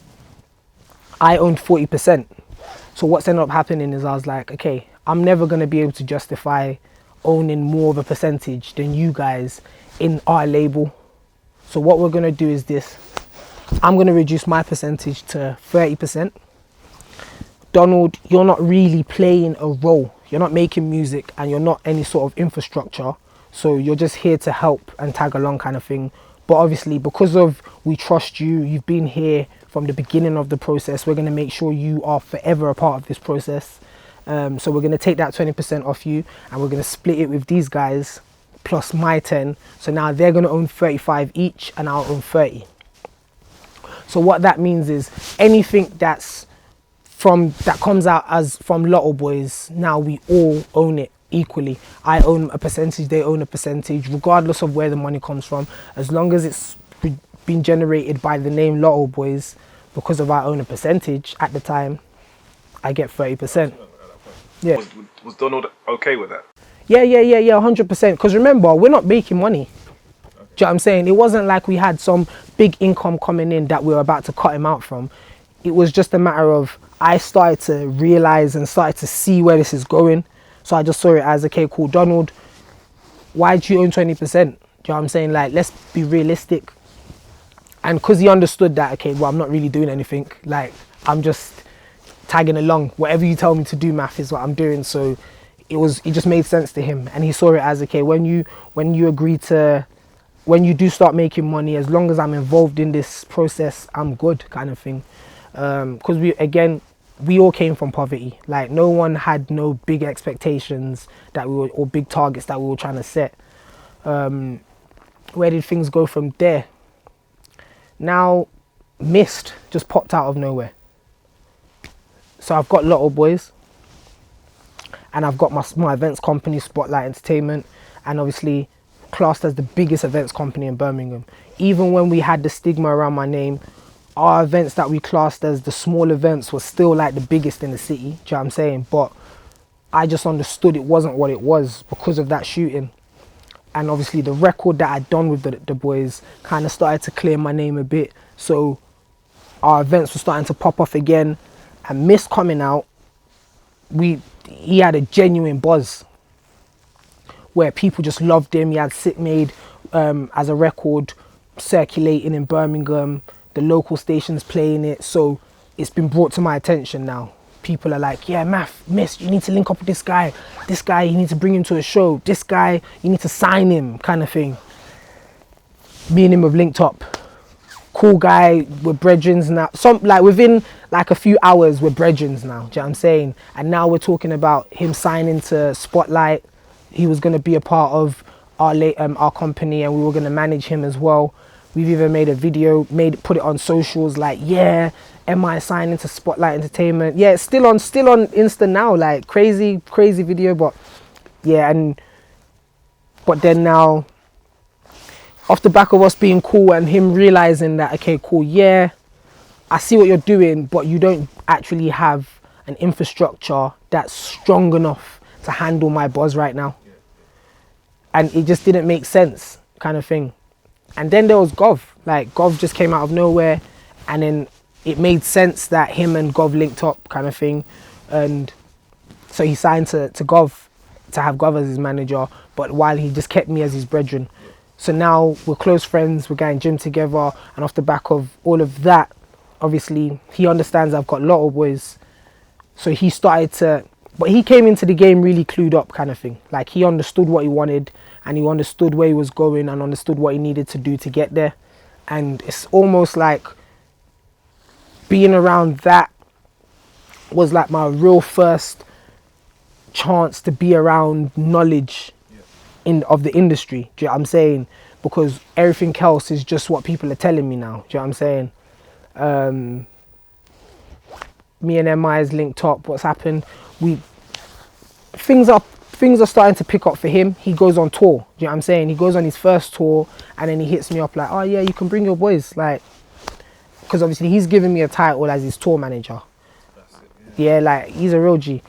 I owned 40%. So what's ended up happening is I was like, okay, I'm never going to be able to justify owning more of a percentage than you guys in our label. So what we're going to do is this. I'm going to reduce my percentage to 30%. Donald, you're not really playing a role. You're not making music and you're not any sort of infrastructure. So you're just here to help and tag along kind of thing. But obviously because of we trust you, you've been here from the beginning of the process, we're going to make sure you are forever a part of this process. So we're going to take that 20% off you and we're going to split it with these guys plus my 10. So now they're going to own 35 each and I'll own 30. So what that means is anything that comes out as from Lotto Boyz, now we all own it equally. I own a percentage, they own a percentage, regardless of where the money comes from. As long as it's been generated by the name Lotto Boyz, because of I own a percentage at the time, I get 30%. Yeah. Was Donald okay with that? Yeah, 100%. Because remember, we're not making money. Okay. Do you know what I'm saying? It wasn't like we had some big income coming in that we were about to cut him out from. It was just a matter of I started to realize and started to see where this is going. So I just saw it as, okay, cool, Donald, why do you own 20%? Do you know what I'm saying? Like, let's be realistic. And because he understood that, okay, well, I'm not really doing anything. Like, I'm just tagging along. Whatever you tell me to do, Maff, is what I'm doing. So it just made sense to him. And he saw it as, okay, when you do start making money, as long as I'm involved in this process, I'm good kind of thing. Because we all came from poverty. Like no one had no big expectations or big targets that we were trying to set. Where did things go from there? Now, Mist just popped out of nowhere. So I've got Lotto Boyz, and I've got my events company, Spotlight Entertainment, and obviously classed as the biggest events company in Birmingham. Even when we had the stigma around my name, our events that we classed as the small events was still like the biggest in the city, do you know what I'm saying? But I just understood it wasn't what it was because of that shooting. And obviously the record that I'd done with the boys kind of started to clear my name a bit. So our events were starting to pop off again. And Mist coming out, he had a genuine buzz where people just loved him. He had Sick Made as a record circulating in Birmingham. The local stations playing it. So it's been brought to my attention now. People are like, yeah, Maff, Mist, you need to link up with this guy. This guy, you need to bring him to a show. This guy, you need to sign him, kind of thing. Me and him have linked up. Cool guy, we're brethrens now. Within like a few hours, we're brethrens now, do you know what I'm saying? And now we're talking about him signing to Spotlight. He was going to be a part of our company and we were going to manage him as well. We've even made a video, put it on socials like, yeah, am I signing to Spotlight Entertainment? Yeah, it's still on Insta now, like crazy video, but yeah, but then now, off the back of us being cool and him realizing that, okay, cool, yeah, I see what you're doing, but you don't actually have an infrastructure that's strong enough to handle my buzz right now. And it just didn't make sense, kind of thing. And then there was Gov. Like, Gov just came out of nowhere, and then it made sense that him and Gov linked up, kind of thing. And so he signed to Gov, to have Gov as his manager, but while he just kept me as his brethren. So now we're close friends, we're going gym together, and off the back of all of that, obviously he understands I've got Lotto Boyz. So he started to, but he came into the game really clued up, kind of thing. Like, he understood what he wanted, and he understood where he was going, and understood what he needed to do to get there. And it's almost like being around that was like my real first chance to be around knowledge of the industry. Do you know what I'm saying? Because everything else is just what people are telling me now. Do you know what I'm saying? Me and MI is linked up. What's happened? Things are starting to pick up for him. He goes on tour. Do you know what I'm saying? He goes on his first tour, and then he hits me up like, oh yeah, you can bring your boys. Like, because obviously he's giving me a title as his tour manager. That's it, yeah, like, he's a real G.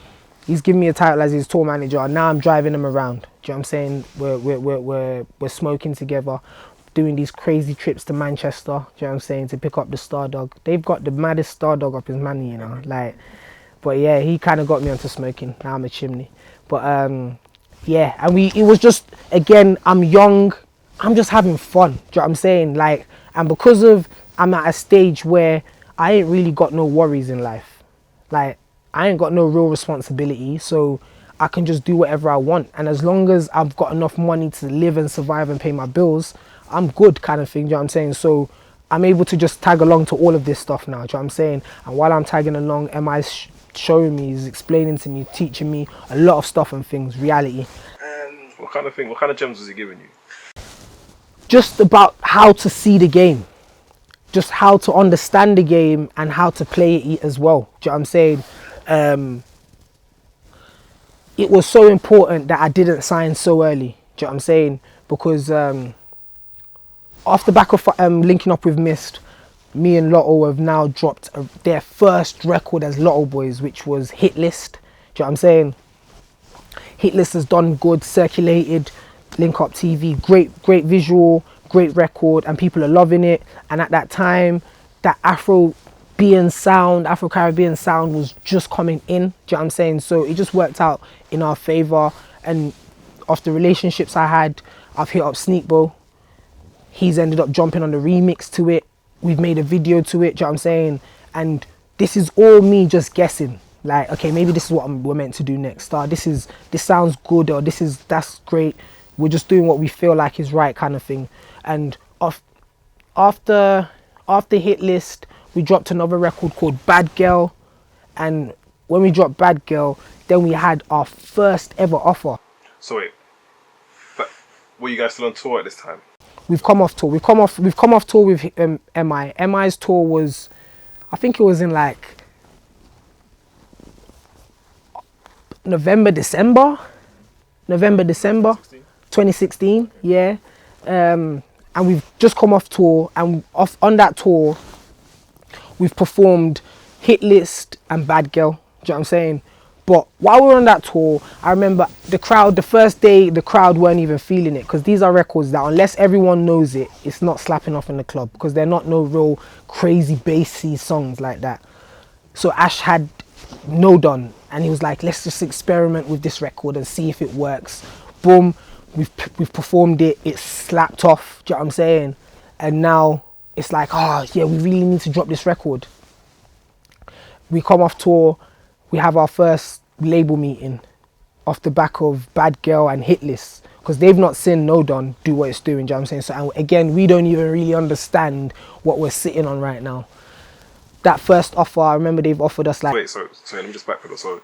He's giving me a title as his tour manager, and now I'm driving him around. Do you know what I'm saying? We're smoking together, doing these crazy trips to Manchester. Do you know what I'm saying? To pick up the Star Dog. They've got the maddest Star Dog up his money, you know. Like, but yeah, he kind of got me onto smoking. Now I'm a chimney. But yeah, and it was just, again, I'm young, I'm just having fun. Do you know what I'm saying? Like, and because of I'm at a stage where I ain't really got no worries in life. Like, I ain't got no real responsibility, so I can just do whatever I want. And as long as I've got enough money to live and survive and pay my bills, I'm good, kind of thing. Do you know what I'm saying? So I'm able to just tag along to all of this stuff now. Do you know what I'm saying? And while I'm tagging along, MI's showing me, he's explaining to me, teaching me a lot of stuff and things, reality. What kind of gems was he giving you? Just about how to see the game. Just how to understand the game and how to play it as well. Do you know what I'm saying? It was so important that I didn't sign so early. Do you know what I'm saying? Because off the back of linking up with Mist, me and Lotto have now dropped their first record as Lotto Boyz, which was Hit List. Do you know what I'm saying? Hit List has done good, circulated, Link Up TV, great visual, great record, and people are loving it. And at that time, that Afro-Caribbean sound was just coming in. Do you know what I'm saying? So it just worked out in our favour. And of the relationships I had, I've hit up Sneakbo. He's ended up jumping on the remix to it. We've made a video to it. Do you know what I'm saying? And this is all me just guessing. Like, okay, maybe this is what we're meant to do next. This sounds good, or that's great. We're just doing what we feel like is right, kind of thing. And after Hit List, we dropped another record called Bad Girl. And when we dropped Bad Girl, then we had our first ever offer. So wait, but were you guys still on tour at this time? We've come off tour. We've come off tour with MI. MI's tour was, I think it was in like November, December 2016, yeah. And we've just come off tour, and on that tour, we've performed Hit List and Bad Girl. Do you know what I'm saying? But while we were on that tour, I remember the first day, the crowd weren't even feeling it, because these are records that, unless everyone knows it, it's not slapping off in the club, because they're not no real crazy bassy songs like that. So Ash had No Done, and he was like, let's just experiment with this record and see if it works. Boom, we've performed it, it slapped off, do you know what I'm saying? And now it's like, oh yeah, we really need to drop this record. We come off tour, we have our first label meeting off the back of Bad Girl and Hit List, because they've not seen No Done do what it's doing, do you know what I'm saying? So, and again, we don't even really understand what we're sitting on right now. That first offer, I remember they've offered us like... Wait, so let me just backpedal. So,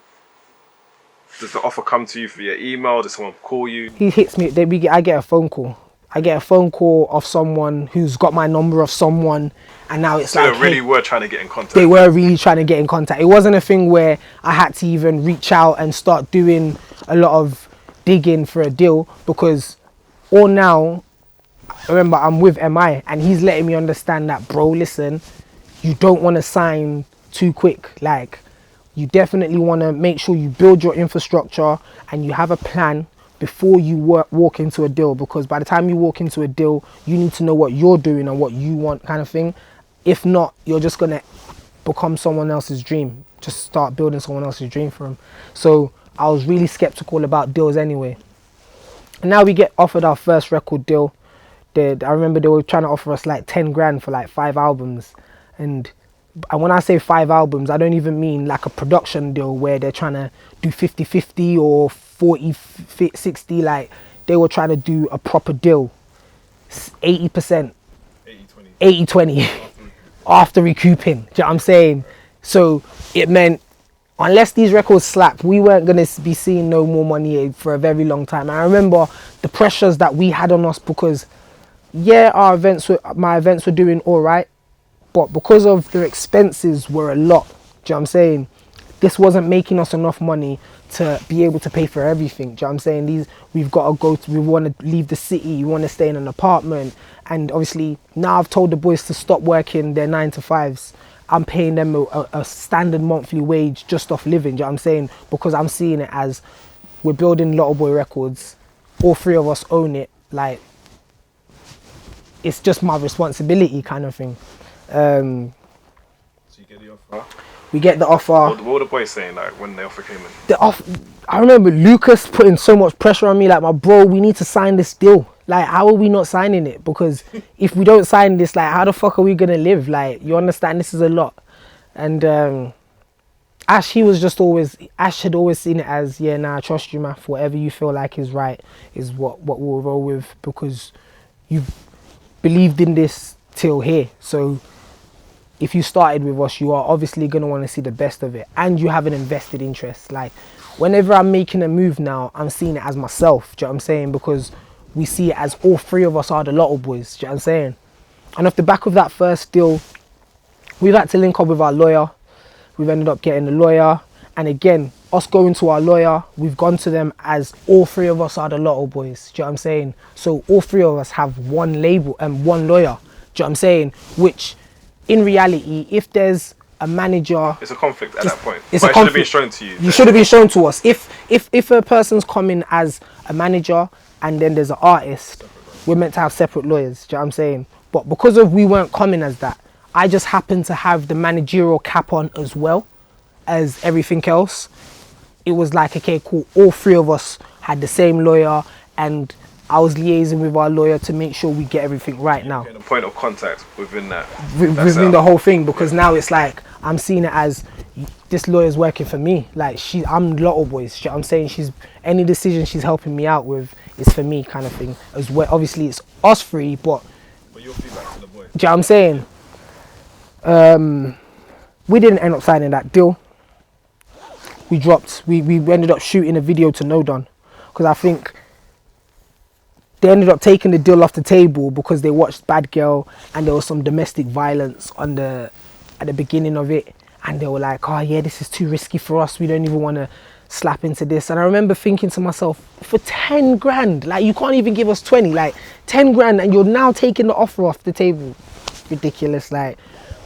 does the offer come to you via email? Does someone call you? He hits me, I get a phone call. I get a phone call of someone who's got my number of someone, and now it's so like... they really were trying to get in contact. They were really trying to get in contact. It wasn't a thing where I had to even reach out and start doing a lot of digging for a deal, because all now, remember, I'm with MI, and he's letting me understand that, bro, listen, you don't want to sign too quick. Like, you definitely want to make sure you build your infrastructure and you have a plan before you walk into a deal, because by the time you walk into a deal, you need to know what you're doing and what you want, kind of thing. If not, you're just gonna become someone else's dream. Just start building someone else's dream for them. So I was really skeptical about deals anyway. And now we get offered our first record deal. I remember they were trying to offer us like 10 grand for like 5 albums. And when I say 5 albums, I don't even mean like a production deal where they're trying to do 50-50 or 40-60. Like, they were trying to do a proper deal. 80%. 80-20. After recouping. Do you know what I'm saying? So it meant, unless these records slap, we weren't going to be seeing no more money for a very long time. And I remember the pressures that we had on us, because yeah, my events were doing all right, but because of the expenses were a lot, do you know what I'm saying? This wasn't making us enough money to be able to pay for everything. Do you know what I'm saying? We've got to go to, we want to leave the city, we want to stay in an apartment. And obviously now I've told the boys to stop working their 9-to-5s. I'm paying them a standard monthly wage just off living. Do you know what I'm saying? Because I'm seeing it as, we're building Lotto Boy Records. All 3 of us own it. Like, it's just my responsibility, kind of thing. So you get the offer? We get the offer. What were the boys saying, like, when the offer came in? I remember Lucas putting so much pressure on me, like, my bro, we need to sign this deal. Like, how are we not signing it? Because if we don't sign this, like, how the fuck are we gonna live? Like, you understand, this is a lot. And Ash had always seen it as, yeah, nah, I trust you, Maff. Whatever you feel like is right is what we'll roll with, because you've believed in this till here. So if you started with us, you are obviously going to want to see the best of it, and you have an invested interest. Like, whenever I'm making a move now, I'm seeing it as myself. Do you know what I'm saying? Because we see it as all 3 of us are the Lotto Boyz. Do you know what I'm saying? And off the back of that first deal, we've had to link up with our lawyer. We've ended up getting a lawyer, and again, us going to our lawyer, we've gone to them as all 3 of us are the Lotto Boyz. Do you know what I'm saying? So all 3 of us have one label and one lawyer. Do you know what I'm saying? Which, in reality, if there's a manager, it's a conflict at that point. It should have been shown to you. You should have been shown to us. If a person's coming as a manager and then there's an artist, we're meant to have separate lawyers. Do you know what I'm saying? But because of we weren't coming as that, I just happened to have the managerial cap on as well as everything else. It was like, okay, cool. All 3 of us had the same lawyer, and I was liaising with our lawyer to make sure we get everything right now. A point of contact within that. Within the whole thing, because now it's like, I'm seeing it as, this lawyer's working for me. Like, I'm Lotto Boyz. I'm saying any decision she's helping me out with is for me, kind of thing. As well, obviously it's us 3, but your feedback to the boy. Do you know what I'm saying? We didn't end up signing that deal. We ended up shooting a video to No Don, because I think they ended up taking the deal off the table because they watched Bad Girl and there was some domestic violence at the beginning of it, and they were like, oh yeah, this is too risky for us, we don't even want to slap into this. And I remember thinking to myself, for 10 grand, like, you can't even give us 20, like 10 grand, and you're now taking the offer off the table. Ridiculous. Like,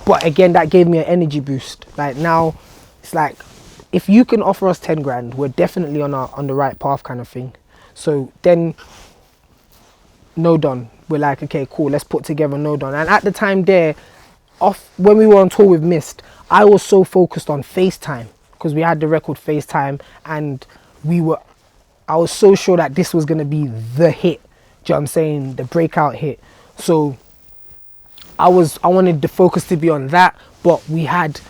but again, that gave me an energy boost. Like, now it's like, if you can offer us 10 grand, we're definitely on the right path, kind of thing. So then No Don, we're like, okay, cool, let's put together No Don. And at the time there, when we were on tour with Mist, I was so focused on FaceTime, because we had the record FaceTime, and I was so sure that this was going to be the hit. Do you know what I'm saying? The breakout hit. So I wanted the focus to be on that, but we had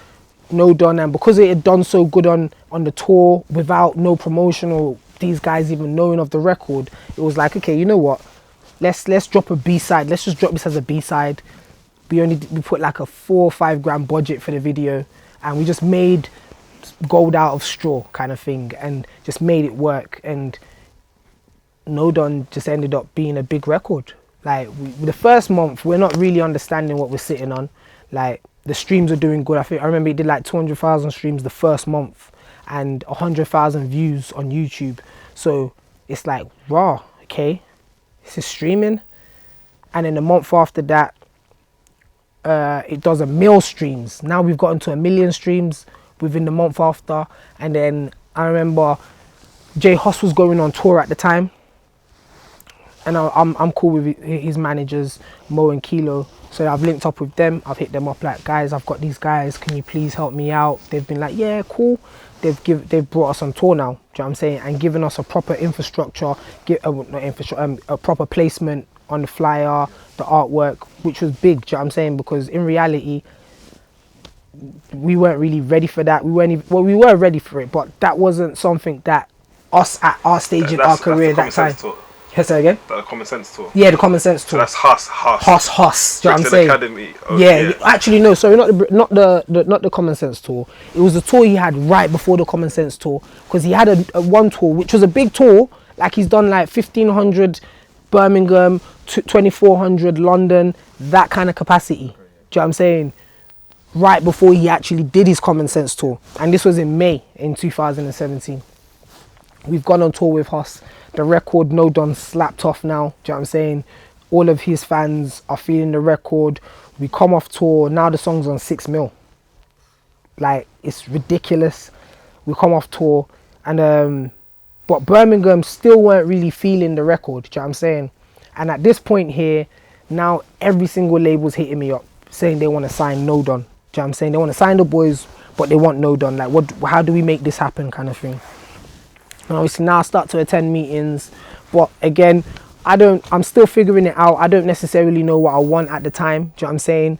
No Don, and because it had done so good on the tour without no promotion or these guys even knowing of the record, it was like, okay, you know what? Let's drop a B-side. Let's just drop this as a B-side. We put like a 4 or 5 grand budget for the video, and we just made gold out of straw, kind of thing, and just made it work. And No Don just ended up being a big record. Like, the first month, we're not really understanding what we're sitting on. Like, the streams are doing good. I remember it did like 200,000 streams the first month and 100,000 views on YouTube. So it's like, raw, okay, this is streaming. And then the month after that, it does 1 million streams. Now we've gotten to 1 million streams within the month after. And then I remember J Hoss was going on tour at the time. and I'm cool with his managers, Mo and Kilo. So I've linked up with them. I've hit them up like, guys, I've got these guys. Can you please help me out? They've been like, yeah, cool. They've brought us on tour now. Do you know what I'm saying? And given us a proper infrastructure, not infrastructure, a proper placement on the flyer, the artwork, which was big. Do you know what I'm saying? Because in reality, we weren't really ready for that. We weren't even, well, we were ready for it, but that wasn't something that us at our stage in our career that time. Say again? The Common Sense tour. Yeah, the Common Sense tour. So that's Huss. Do you know what I'm saying? Academy. Oh, yeah, actually no, sorry, not the Common Sense tour. It was the tour he had right before the Common Sense tour, because he had a one tour which was a big tour. Like he's done like 1,500 Birmingham, 2,400 London, that kind of capacity. Do you know what I'm saying? Right before he actually did his Common Sense tour, and this was in May in 2017. We've gone on tour with Huss. The record No Don slapped off now. Do you know what I'm saying? All of his fans are feeling the record. We come off tour, now the song's on 6 mil. Like, it's ridiculous. We come off tour, and but Birmingham still weren't really feeling the record. Do you know what I'm saying? And at this point here, now every single label's hitting me up saying they want to sign No Don. Do you know what I'm saying? They want to sign the boys, but they want No Don. Like, how do we make this happen, kind of thing. And obviously now I start to attend meetings, but again, I'm still figuring it out. I don't necessarily know what I want at the time. Do you know what I'm saying?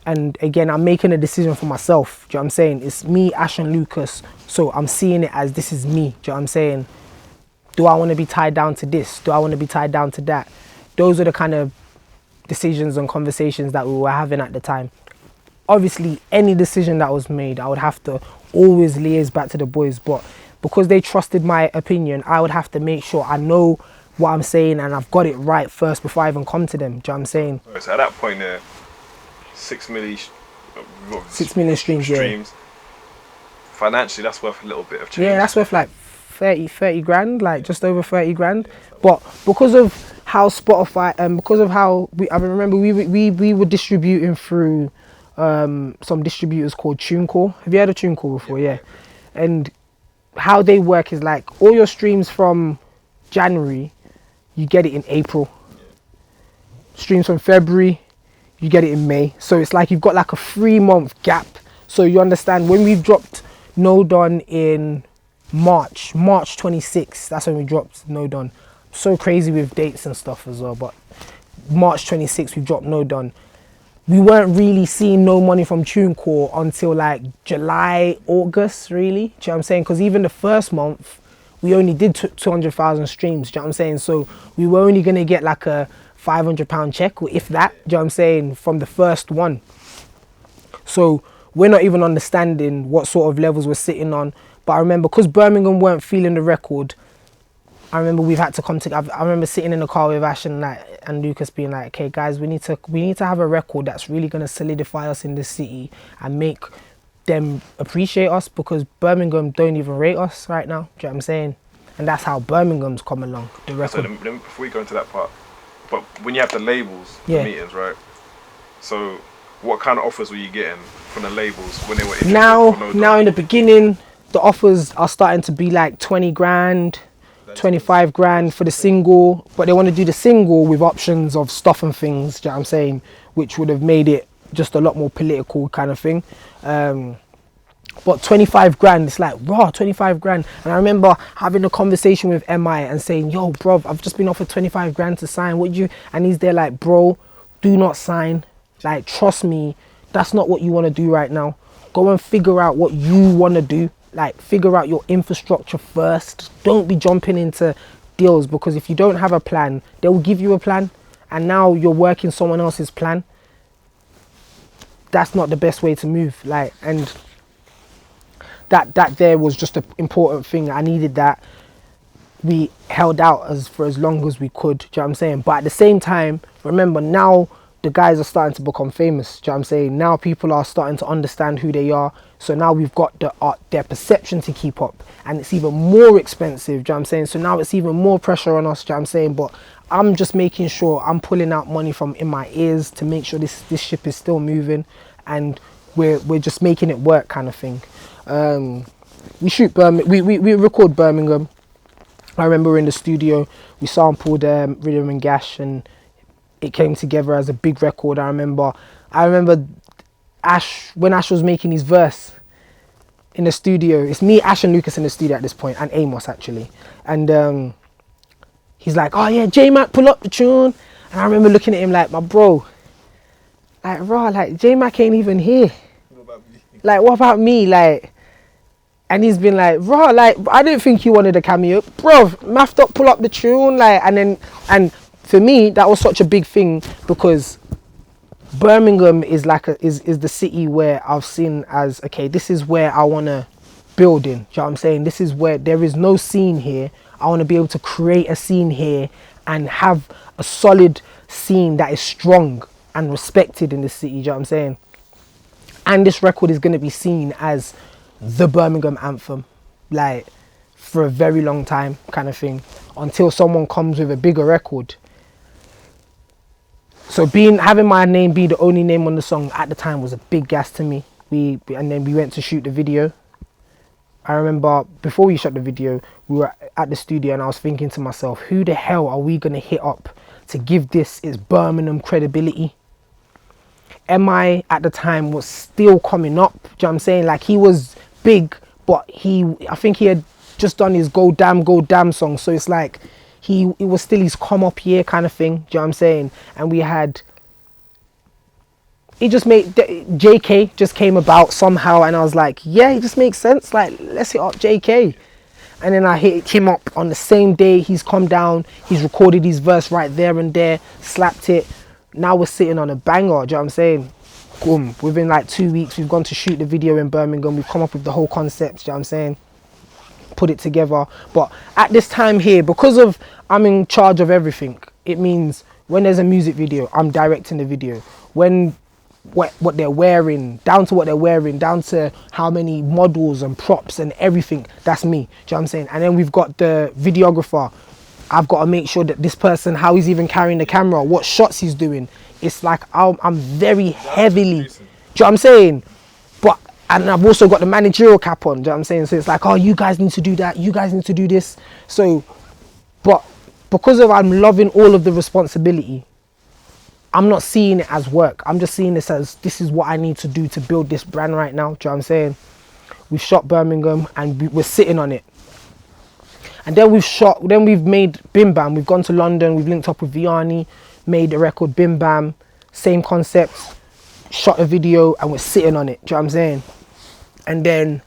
And again, I'm making a decision for myself. Do you know what I'm saying? It's me, Ash and Lucas. So I'm seeing it as this is me. Do you know what I'm saying? Do I want to be tied down to this? Do I want to be tied down to that? Those are the kind of decisions and conversations that we were having at the time. Obviously, any decision that was made, I would have to always liaise back to the boys, but because they trusted my opinion, I would have to make sure I know what I'm saying and I've got it right first before I even come to them. Do you know what I'm saying? So at that point there, 6 million streams, yeah. Financially, that's worth a little bit of change. Yeah, that's worth like 30 grand, like just over 30 grand. But because of how Spotify, and because of how, I remember we were distributing through some distributors called TuneCore. Have you heard of TuneCore before? Yeah. And how they work is like all your streams from January, you get it in April. Streams from February, you get it in May. So it's like you've got like a 3-month gap. So you understand, when we've dropped No Don in March 26th, that's when we dropped No Don. So crazy with dates and stuff as well, but March 26th we dropped No Don. We weren't really seeing no money from TuneCore until like July, August, really. Do you know what I'm saying? Because even the first month, we only did 200,000 streams. Do you know what I'm saying? So we were only going to get like a £500 check, or if that, do you know what I'm saying, from the first one. So we're not even understanding what sort of levels we're sitting on. But I remember, because Birmingham weren't feeling the record, I remember we've had to come together. I remember sitting in the car with Ash and Lucas being like, okay guys, we need to have a record that's really going to solidify us in this city and make them appreciate us, because Birmingham don't even rate us right now. Do you know what I'm saying? And that's how Birmingham's come along, the record. So then before we go into that part, but when you have the labels, the meetings, right? So what kind of offers were you getting from the labels when they were interested? Now in the beginning, the offers are starting to be like 20 grand, 25 grand for the single, but they want to do the single with options of stuff and things, do you know what I'm saying, which would have made it just a lot more political kind of thing. But 25 grand, it's like, raw, 25 grand. And I remember having a conversation with MI and saying, yo, bro, I've just been offered 25 grand to sign. Would you? And he's there like, bro, do not sign. Like, trust me, that's not what you want to do right now. Go and figure out what you want to do. Like, figure out your infrastructure first. Don't be jumping into deals, because if you don't have a plan, they'll give you a plan, and now you're working someone else's plan. That's not the best way to move. Like, and that there was just an important thing. I needed that. We held out for as long as we could. Do you know what I'm saying? But at the same time, remember, now the guys are starting to become famous. Do you know what I'm saying? Now people are starting to understand who they are. So now we've got their perception to keep up, and it's even more expensive. Do you know what I'm saying? So now it's even more pressure on us. Do you know what I'm saying? But I'm just making sure I'm pulling out money from in my ears to make sure this ship is still moving, and we're just making it work, kind of thing. We record Birmingham. I remember we were in the studio, we sampled Rhythm and Gash, and it came together as a big record. I remember Ash, when Ash was making his verse in the studio. It's me, Ash and Lucas in the studio at this point, and Amos actually. And he's like, oh yeah, J-Mac, pull up the tune. And I remember looking at him like, my bro, like, raw, like, J-Mac ain't even here. What about me? Like, what about me? Like, and he's been like, raw, like, I didn't think you wanted a cameo. Bro, Maff up, pull up the tune. Like, and for me, that was such a big thing, because Birmingham is like is the city where I've seen as, okay, this is where I want to build in. Do you know what I'm saying? This is where there is no scene here. I want to be able to create a scene here and have a solid scene that is strong and respected in the city. Do you know what I'm saying? And this record is going to be seen as the Birmingham anthem, like, for a very long time, kind of thing, until someone comes with a bigger record. So having my name be the only name on the song at the time was a big gas to me. And then we went to shoot the video. I remember before we shot the video, we were at the studio and I was thinking to myself, who the hell are we going to hit up to give this its Birmingham credibility? MI at the time was still coming up. Do you know what I'm saying? Like, he was big, but I think he had just done his Go Damn song. So it's like, it was still his come up year kind of thing. Do you know what I'm saying? And we had, it just made, JK just came about somehow, and I was like, yeah, it just makes sense. Like, let's hit up JK. And then I hit him up on the same day. He's come down, he's recorded his verse right there and there, slapped it. Now we're sitting on a banger. Do you know what I'm saying? Boom. Within like 2 weeks, we've gone to shoot the video in Birmingham. We've come up with the whole concept. Do you know what I'm saying? Put it together. But at this time here, because of I'm in charge of everything, it means when there's a music video, I'm directing the video. When what they're wearing, down to what they're wearing, down to how many models and props and everything, that's me. Do you know what I'm saying? And then we've got the videographer. I've got to make sure that this person, how he's even carrying the camera, what shots he's doing. It's like I'm very heavily, do you know what I'm saying? And I've also got the managerial cap on, do you know what I'm saying? So it's like, oh, you guys need to do that, you guys need to do this. So, but because of I'm loving all of the responsibility, I'm not seeing it as work. I'm just seeing this as, this is what I need to do to build this brand right now. Do you know what I'm saying? We've shot Birmingham and we're sitting on it. And then we've made Bim Bam. We've gone to London, we've linked up with Vianney, made a record, Bim Bam, same concept, shot a video, and we're sitting on it. Do you know what I'm saying? And then,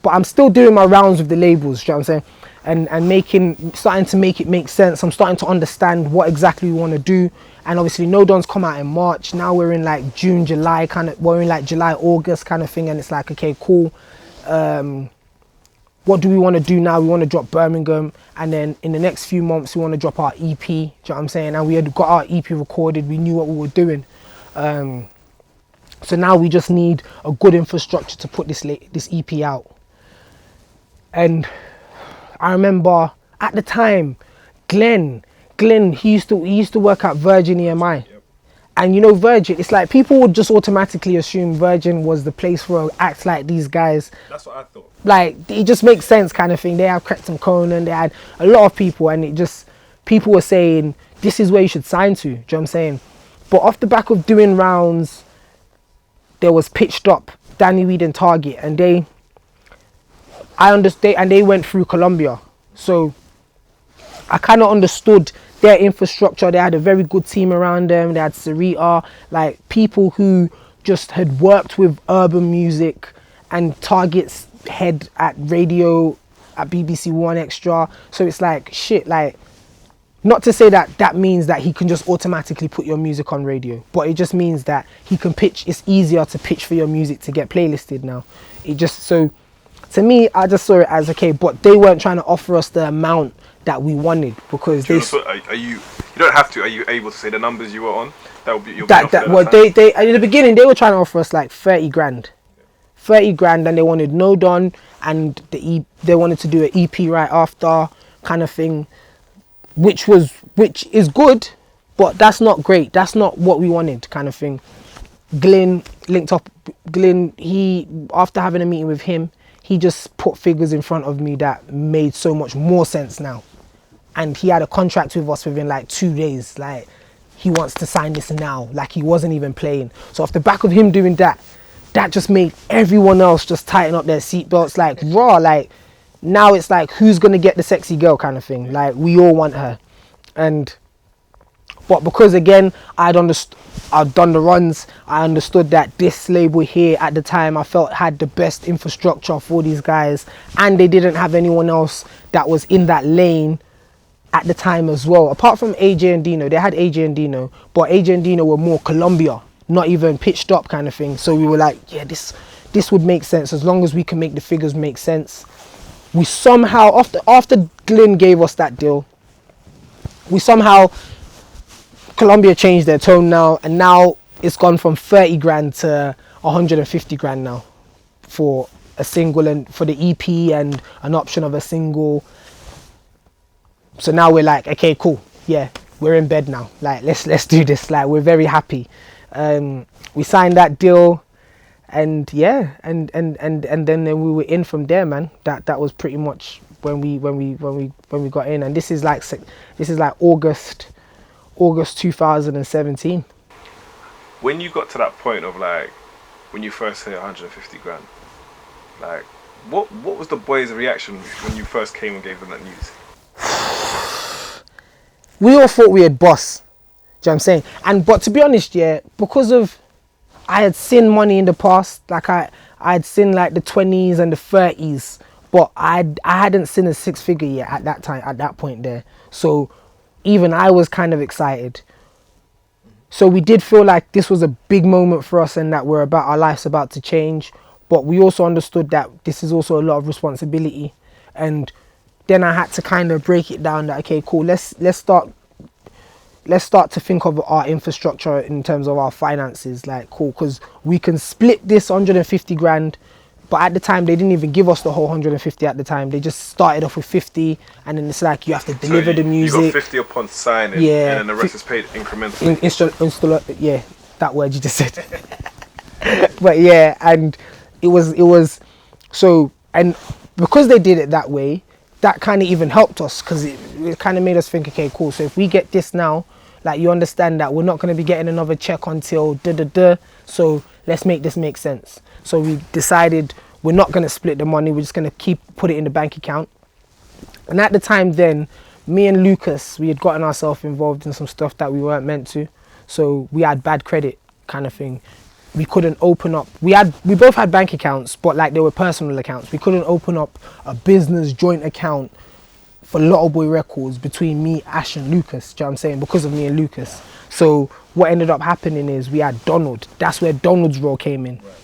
but I'm still doing my rounds with the labels, do you know what I'm saying? And starting to make it make sense. I'm starting to understand what exactly we want to do. And obviously No Don's come out in March. Now we're in like June, July we're in like July, August kind of thing. And it's like, okay, cool. What do we want to do now? We want to drop Birmingham, and then in the next few months we want to drop our EP. Do you know what I'm saying? And we had got our EP recorded. We knew what we were doing. So now we just need a good infrastructure to put this EP out. And I remember at the time, Glenn, he used to work at Virgin EMI. Yep. And you know, Virgin, it's like people would just automatically assume Virgin was the place for acts like these guys. That's what I thought. Like, it just makes sense kind of thing. They have Cretan Conan, they had a lot of people, and people were saying, this is where you should sign to, do you know what I'm saying? But off the back of doing rounds, there was Pitched Up, Danny Weed and Target, and they went through Colombia. So I kind of understood their infrastructure. They had a very good team around them. They had Sarita, like people who just had worked with urban music, and Target's head at radio at BBC One Extra. So it's like, shit, like, not to say that means that he can just automatically put your music on radio, but it just means that he can pitch. It's easier to pitch for your music to get playlisted now. So to me, I just saw it as, okay, but they weren't trying to offer us the amount that we wanted, because you don't have to. Are you able to say the numbers you were on? Well, they in the beginning they were trying to offer us like 30 grand, and they wanted No Don, and they wanted to do an EP right after kind of thing, which is good, but that's not great. That's not what we wanted kind of thing. Glenn linked up. Glenn, after having a meeting with him, he just put figures in front of me that made so much more sense now. And he had a contract with us within like 2 days. Like, he wants to sign this now. Like, he wasn't even playing. So off the back of him doing that, that just made everyone else just tighten up their seatbelts. Like, raw, like, now it's like, who's gonna get the sexy girl kind of thing. Like, we all want her. But because again, I'd done the runs, I understood that this label here at the time I felt had the best infrastructure for these guys, and they didn't have anyone else that was in that lane at the time as well. Apart from AJ and Dino, they had AJ and Dino, but AJ and Dino were more Colombia, not even pitched up kind of thing. So we were like, yeah, this would make sense as long as we can make the figures make sense. We somehow, after Glyn gave us that deal, Colombia changed their tone now, and now it's gone from 30 grand to 150 grand now for a single, and for the EP and an option of a single. So now we're like, okay, cool, yeah, we're in bed now. Like, let's do this. Like, we're very happy. We signed that deal, and yeah, and then we were in from there, man. That was pretty much when we got in, and this is like August 2017. When you got to that point of like, when you first hit 150 grand, like, what was the boys' reaction when you first came and gave them that news? We all thought we had boss. Do you know what I'm saying? But to be honest, yeah, because of, I had seen money in the past, like I had seen like the 20s and the 30s, but I hadn't seen a 6-figure yet at that time, at that point there. So even I was kind of excited. So we did feel like this was a big moment for us, and that our life's about to change. But we also understood that this is also a lot of responsibility. And then I had to kind of break it down that, okay, cool, let's start to think of our infrastructure in terms of our finances. Like, cool, because we can split this 150 grand. But at the time, they didn't even give us the whole 150 at the time. They just started off with 50, and then it's like, you have to deliver the music. You got 50 upon signing, yeah, and then the rest is paid incrementally. Yeah, that word you just said. But yeah, and it was so, and because they did it that way, that kind of even helped us, because it kind of made us think, okay, cool, so if we get this now, like, you understand that we're not going to be getting another check until so let's make this make sense. So we decided we're not going to split the money, we're just going to put it in the bank account. And at the time then, me and Lucas, we had gotten ourselves involved in some stuff that we weren't meant to. So we had bad credit kind of thing. We couldn't open up, we both had bank accounts, but like, they were personal accounts. We couldn't open up a business joint account for Lotto Boy Records between me, Ash and Lucas, do you know what I'm saying, because of me and Lucas. So what ended up happening is we had Donald. That's where Donald's role came in. Right.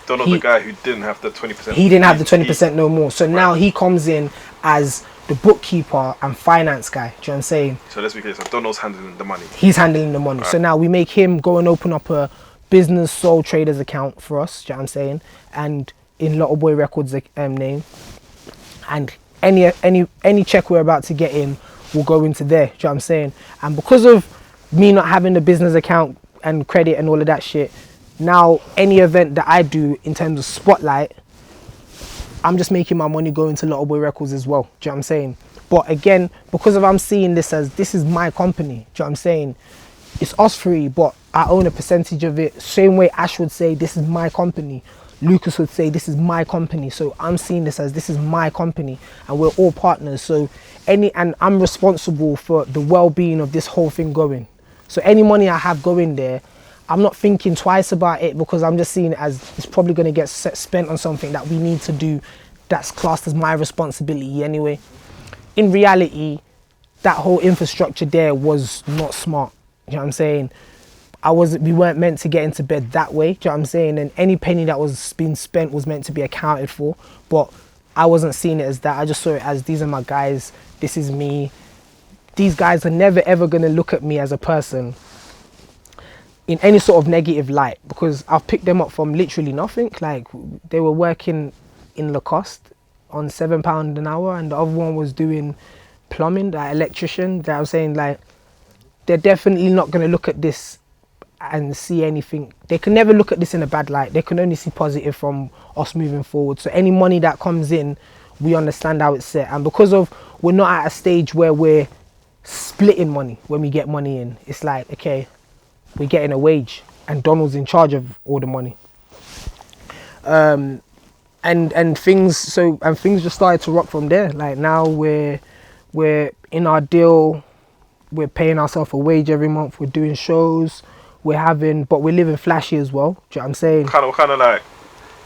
Donald, the guy who didn't have the 20%. He didn't have the 20% no more. So now he comes in as the bookkeeper and finance guy. Do you know what I'm saying? So let's be clear. So Donald's handling the money. He's handling the money. Right. So now we make him go and open up a business sole traders account for us. Do you know what I'm saying? And in Lotto Boy Records name. And any check we're about to get in will go into there. Do you know what I'm saying? And because of me not having the business account and credit and all of that shit, now any event that I do in terms of spotlight, I'm just making my money go into Lotto Boy Records as well. Do you know what I'm saying? But again, because of I'm seeing this as, this is my company. Do you know what I'm saying? It's us three, but I own a percentage of it. Same way Ash would say, this is my company. Lucas would say, this is my company. So I'm seeing this as, this is my company, and we're all partners. So and I'm responsible for the well-being of this whole thing going. So any money I have going there, I'm not thinking twice about it, because I'm just seeing it as, it's probably going to get spent on something that we need to do that's classed as my responsibility anyway. In reality, that whole infrastructure there was not smart. You know what I'm saying? We weren't meant to get into bed that way. Do you know what I'm saying? And any penny that was being spent was meant to be accounted for. But I wasn't seeing it as that. I just saw it as, these are my guys. This is me. These guys are never ever going to look at me as a person in any sort of negative light, because I've picked them up from literally nothing. Like, they were working in Lacoste on £7 an hour, and the other one was doing plumbing, like electrician. That I'm saying, like, they're definitely not going to look at this and see anything. They can never look at this in a bad light. They can only see positive from us moving forward. So any money that comes in, we understand how it's set. And because of we're not at a stage where we're splitting money when we get money in. It's like, okay, we're getting a wage and Donald's in charge of all the money. And things just started to rock from there. Like now we're in our deal, we're paying ourselves a wage every month, we're doing shows, but we're living flashy as well. Do you know what I'm saying? What kind of like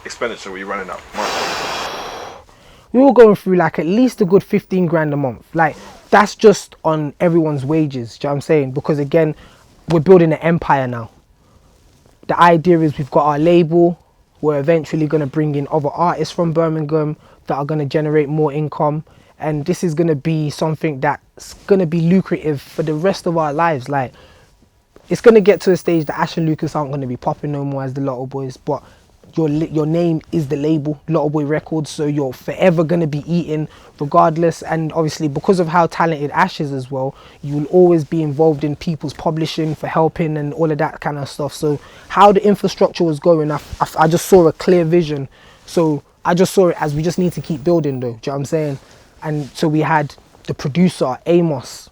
expenditure were you running up monthly? We were going through like at least a good 15 grand a month. Like that's just on everyone's wages. Do you know what I'm saying? Because again, we're building an empire now. The idea is we've got our label. We're eventually going to bring in other artists from Birmingham that are going to generate more income. And this is going to be something that's going to be lucrative for the rest of our lives. Like, it's going to get to a stage that Ash and Lucas aren't going to be popping no more as the Lotto Boyz, but your name is the label, Lotto Boy Records, so you're forever going to be eating regardless. And obviously because of how talented Ash is as well, you will always be involved in people's publishing for helping and all of that kind of stuff. So how the infrastructure was going, I just saw a clear vision. So I just saw it as we just need to keep building though, do you know what I'm saying? And so we had the producer, Amos.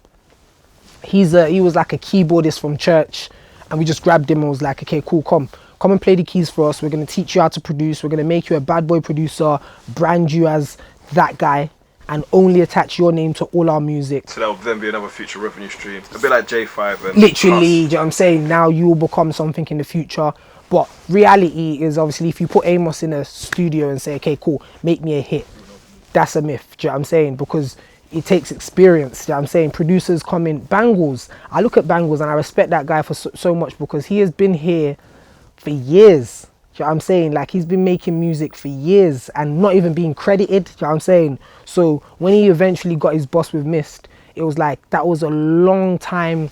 He was like a keyboardist from church, and we just grabbed him and was like, okay, cool, come and play the keys for us. We're going to teach you how to produce. We're going to make you a bad boy producer, brand you as that guy, and only attach your name to all our music. So that will then be another future revenue stream. A bit like J5 and literally, do you know what I'm saying? Now you will become something in the future. But reality is obviously if you put Amos in a studio and say, okay, cool, make me a hit, that's a myth, do you know what I'm saying? Because it takes experience, do you know what I'm saying? Producers come in. Bangles, I look at Bangles and I respect that guy for so much because he has been here for years. Do you know what I'm saying? Like he's been making music for years and not even being credited. Do you know what I'm saying? So when he eventually got his boss with Mist, it was like that was a long time.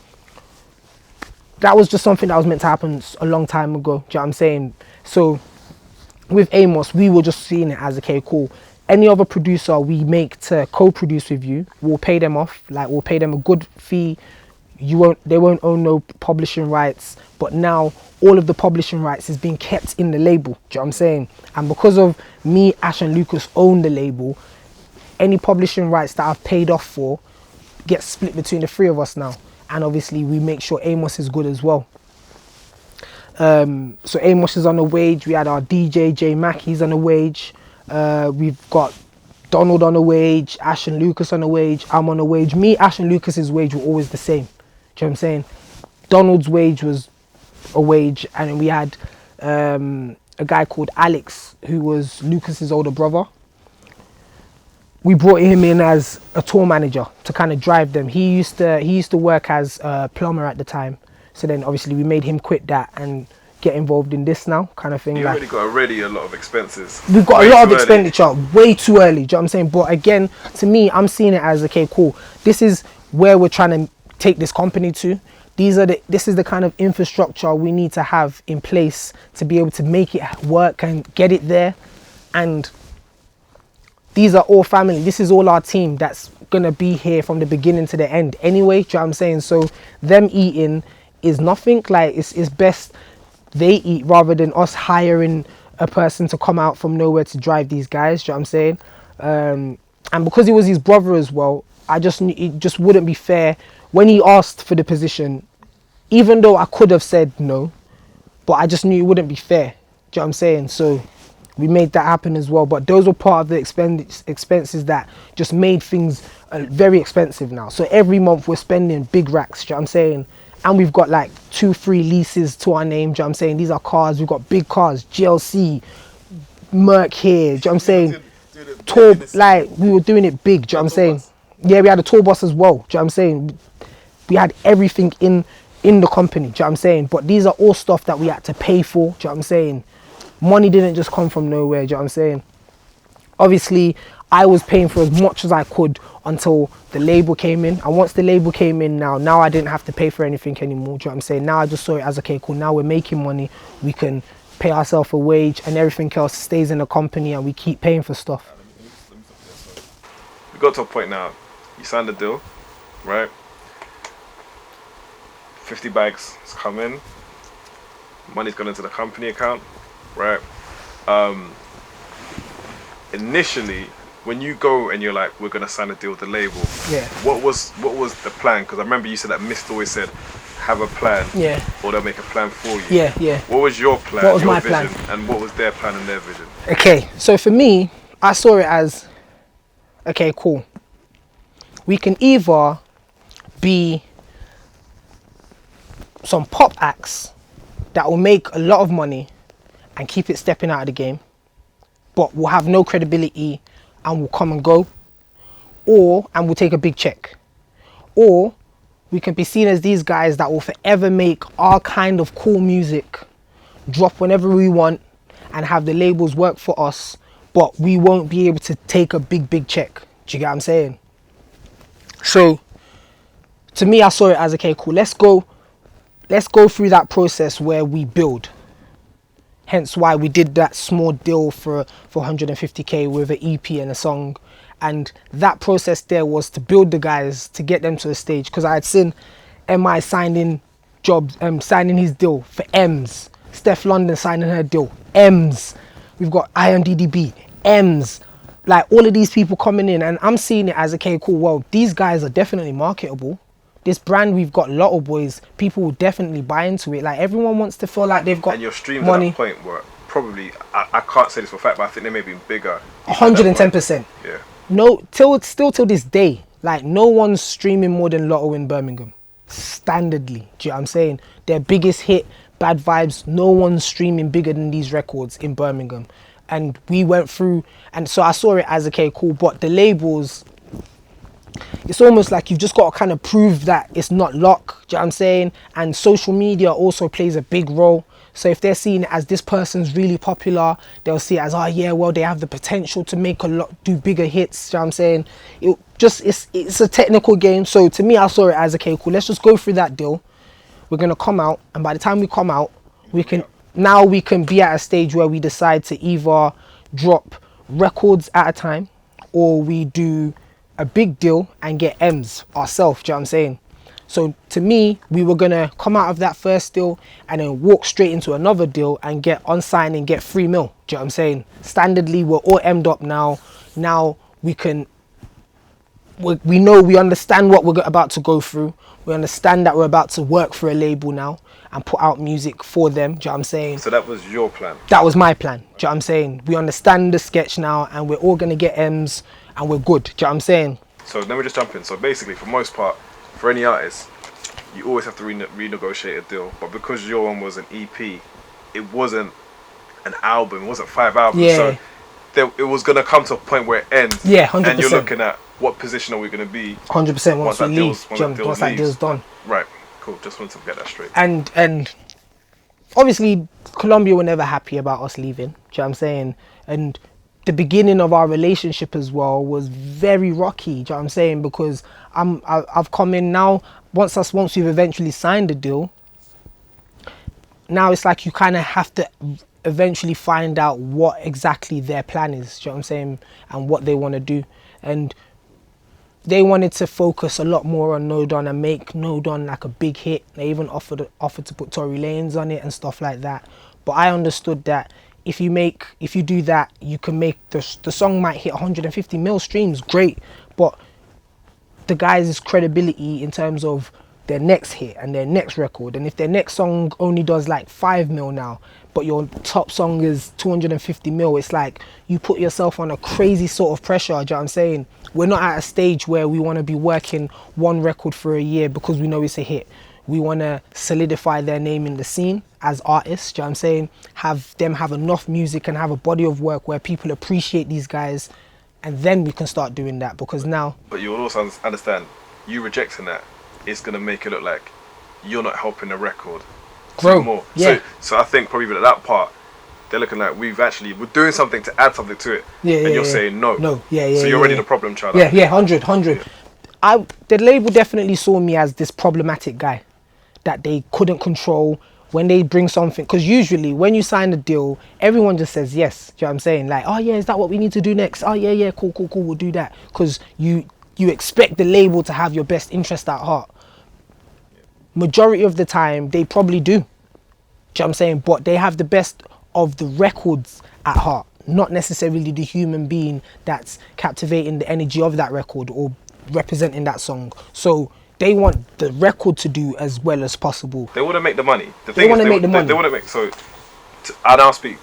That was just something that was meant to happen a long time ago. Do you know what I'm saying? So with Amos, we were just seeing it as, okay, cool. Any other producer we make to co-produce with you, we'll pay them off. Like we'll pay them a good fee. They won't own no publishing rights, but now all of the publishing rights is being kept in the label. Do you know what I'm saying? And because of me, Ash and Lucas own the label, any publishing rights that I've paid off for get split between the three of us now. And obviously we make sure Amos is good as well. So Amos is on a wage. We had our DJ J Mac, he's on a wage. We've got Donald on a wage, Ash and Lucas on a wage, I'm on a wage. Me, Ash and Lucas's wage were always the same. Do you know what I'm saying? Donald's wage was a wage, and then we had a guy called Alex who was Lucas's older brother. We brought him in as a tour manager to kind of drive them. He used to work as a plumber at the time, so then obviously we made him quit that and get involved in this now kind of thing. You already got a lot of expenses. We've got a lot of expenditure way too early, do you know what I'm saying? But again, to me, I'm seeing it as, okay, cool, this is where we're trying to take this company to. This is the kind of infrastructure we need to have in place to be able to make it work and get it there. And these are all family. This is all our team that's gonna be here from the beginning to the end anyway, do you know what I'm saying? So them eating is nothing. Like it's best they eat rather than us hiring a person to come out from nowhere to drive these guys, do you know what I'm saying? And because he was his brother as well, I just knew it just wouldn't be fair when he asked for the position, even though I could have said no, but I just knew it wouldn't be fair, do you know what I'm saying? So we made that happen as well. But those were part of the expenses that just made things very expensive now. So every month we're spending big racks, do you know what I'm saying? And we've got like 2-3 leases to our name, do you know what I'm saying? These are cars, we've got big cars, GLC, Merc here, do you know what I'm saying? Tour, like we were doing it big, do you know what I'm saying? Yeah, we had a tour bus as well, do you know what I'm saying? We had everything in the company, do you know what I'm saying? But these are all stuff that we had to pay for, do you know what I'm saying? Money didn't just come from nowhere, do you know what I'm saying? Obviously, I was paying for as much as I could until the label came in. And once the label came in now I didn't have to pay for anything anymore, do you know what I'm saying? Now I just saw it as, okay, cool, now we're making money. We can pay ourselves a wage and everything else stays in the company and we keep paying for stuff. We got to a point now, you signed the deal, right? 50 bags has come in. money's gone into the company account, right? Initially, when you go and you're like, we're gonna sign a deal with the label, Yeah. what was the plan? Because I remember you said that Mist always said, have a plan, Yeah. or they'll make a plan for you. Yeah, yeah. What was your plan? What was your my vision, plan? and what was their plan and their vision? Okay, so for me, I saw it as, okay, cool. We can either be some pop acts that will make a lot of money and keep it stepping out of the game, but will have no credibility and will come and go, and will take a big check. Or we can be seen as these guys that will forever make our kind of cool music, drop whenever we want, and have the labels work for us, but we won't be able to take a big check. Do you get what I'm saying? So to me, I saw it as, okay, cool, let's go through that process where we build. Hence why we did that small deal for 150k with an EP and a song. And that process there was to build the guys, to get them to a stage. Because I had seen MI signing jobs, signing his deal for M's. Steph London signing her deal, M's. We've got IMDb, M's. Like all of these people coming in, and I'm seeing it as, okay, cool, well, these guys are definitely marketable. This brand we've got, Lotto Boyz, people will definitely buy into it. Like everyone wants to feel like they've got and your streams money. at that point were probably, I can't say this for a fact, but I think they may have been bigger. 110%. Yeah. No, till this day, like no one's streaming more than Lotto in Birmingham. Standardly, do you know what I'm saying? Their biggest hit, Bad Vibes, no one's streaming bigger than these records in Birmingham. And we went through, and so I saw it as, okay, cool, but the labels, it's almost like you've just got to kind of prove that it's not luck, do you know what I'm saying? And social media also plays a big role. So if they're seeing it as this person's really popular, they'll see it as, oh yeah, well, they have the potential to make do bigger hits, do you know what I'm saying? It's a technical game. So to me, I saw it as, okay, cool, let's just go through that deal. We're going to come out, and by the time we come out, we can be at a stage where we decide to either drop records at a time, or we do a big deal and get M's ourselves, do you know what I'm saying? So to me, we were gonna come out of that first deal and then walk straight into another deal and get on sign and get 3 mil, do you know what I'm saying? Standardly, we're all M'd up now. Now we understand what we're about to go through. We understand that we're about to work for a label now and put out music for them, do you know what I'm saying? So that was your plan? That was my plan, do you know what I'm saying? We understand the sketch now and we're all gonna get M's and we're good, do you know what I'm saying? So let me just jump in. So basically, for most part, for any artist, you always have to renegotiate a deal. But because your one was an EP, it wasn't an album, it wasn't 5 albums. Yeah. So it was going to come to a point where it ends. Yeah, 100%. And you're looking at what position are we going to be 100% once we leave, once that deal's done. Right, cool. Just wanted to get that straight. And obviously, Colombia were never happy about us leaving, do you know what I'm saying? And the beginning of our relationship as well was very rocky, do you know what I'm saying? Because I've come in now, once we've eventually signed the deal, now it's like you kind of have to eventually find out what exactly their plan is, do you know what I'm saying? And what they want to do. And they wanted to focus a lot more on No Don and make No Don like a big hit. They even offered to put Tory Lanez on it and stuff like that. But I understood that if you do that, you can make the song might hit 150 mil streams, great, but the guys' credibility in terms of their next hit and their next record, and if their next song only does like 5 mil now, but your top song is 250 mil, it's like you put yourself on a crazy sort of pressure, do you know what I'm saying? We're not at a stage where we want to be working one record for a year because we know it's a hit. We want to solidify their name in the scene as artists, do you know what I'm saying? Have them have enough music and have a body of work where people appreciate these guys, and then we can start doing that, because now... But you will also understand, you rejecting that, it's going to make it look like you're not helping the record grow more. Yeah. So I think probably at that part, they're looking like we're doing something to add something to it. And you're saying no. No, So you're already the problem child. Yeah, 100. Yeah. The label definitely saw me as this problematic guy that they couldn't control when they bring something. Because usually when you sign a deal, everyone just says yes. Do you know what I'm saying? Like, oh yeah, is that what we need to do next? Oh yeah, cool, we'll do that. Because you expect the label to have your best interest at heart. Majority of the time, they probably do. Do you know what I'm saying? But they have the best of the records at heart, not necessarily the human being that's captivating the energy of that record or representing that song. So they want the record to do as well as possible. They want to make the money. They want to make the money. They want to make, so I now speak.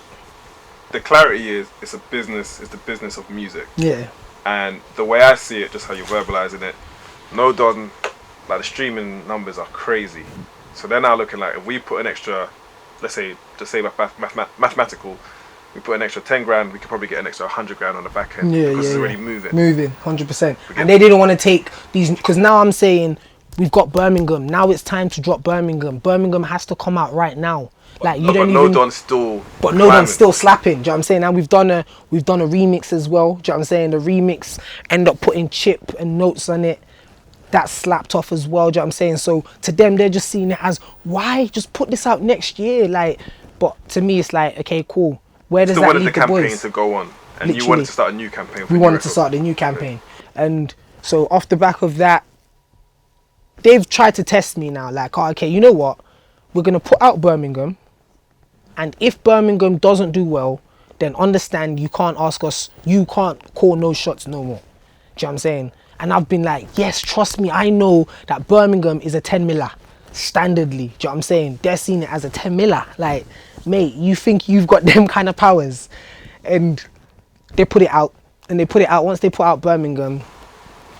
The clarity is, it's a business. It's the business of music. Yeah. And the way I see it, just how you're verbalizing it, no Don, like the streaming numbers are crazy. So they're now looking like, if we put an extra, let's say, just say mathematical, we put an extra 10 grand, we could probably get an extra 100 grand on the back end. Yeah, because yeah, it's yeah. already moving. Moving, 100%. And they didn't want to take these, because now I'm saying, we've got Birmingham. Now it's time to drop Birmingham. Birmingham has to come out right now. Like you don't but even. No Don's still. But No Don's still slapping. Do you know what I'm saying? And we've done a remix as well. Do you know what I'm saying? The remix end up putting Chip and notes on it. That slapped off as well. Do you know what I'm saying? So to them, they're just seeing it as, why just put this out next year? Like, but to me, it's like, okay, cool. Where does that leave the boys? You wanted the campaign to go on, and Literally. you wanted to start a new campaign. We wanted to start the new campaign, and so off the back of that, they've tried to test me now. Like, oh, okay, you know what? We're gonna put out Birmingham, and if Birmingham doesn't do well, then understand you can't ask us. You can't call no shots no more. Do you know what I'm saying? And I've been like, yes, trust me, I know that Birmingham is a 10 miller, standardly. Do you know what I'm saying? They're seeing it as a 10 miller. Like, mate, you think you've got them kind of powers. And they put it out. And they put it out, once they put out Birmingham.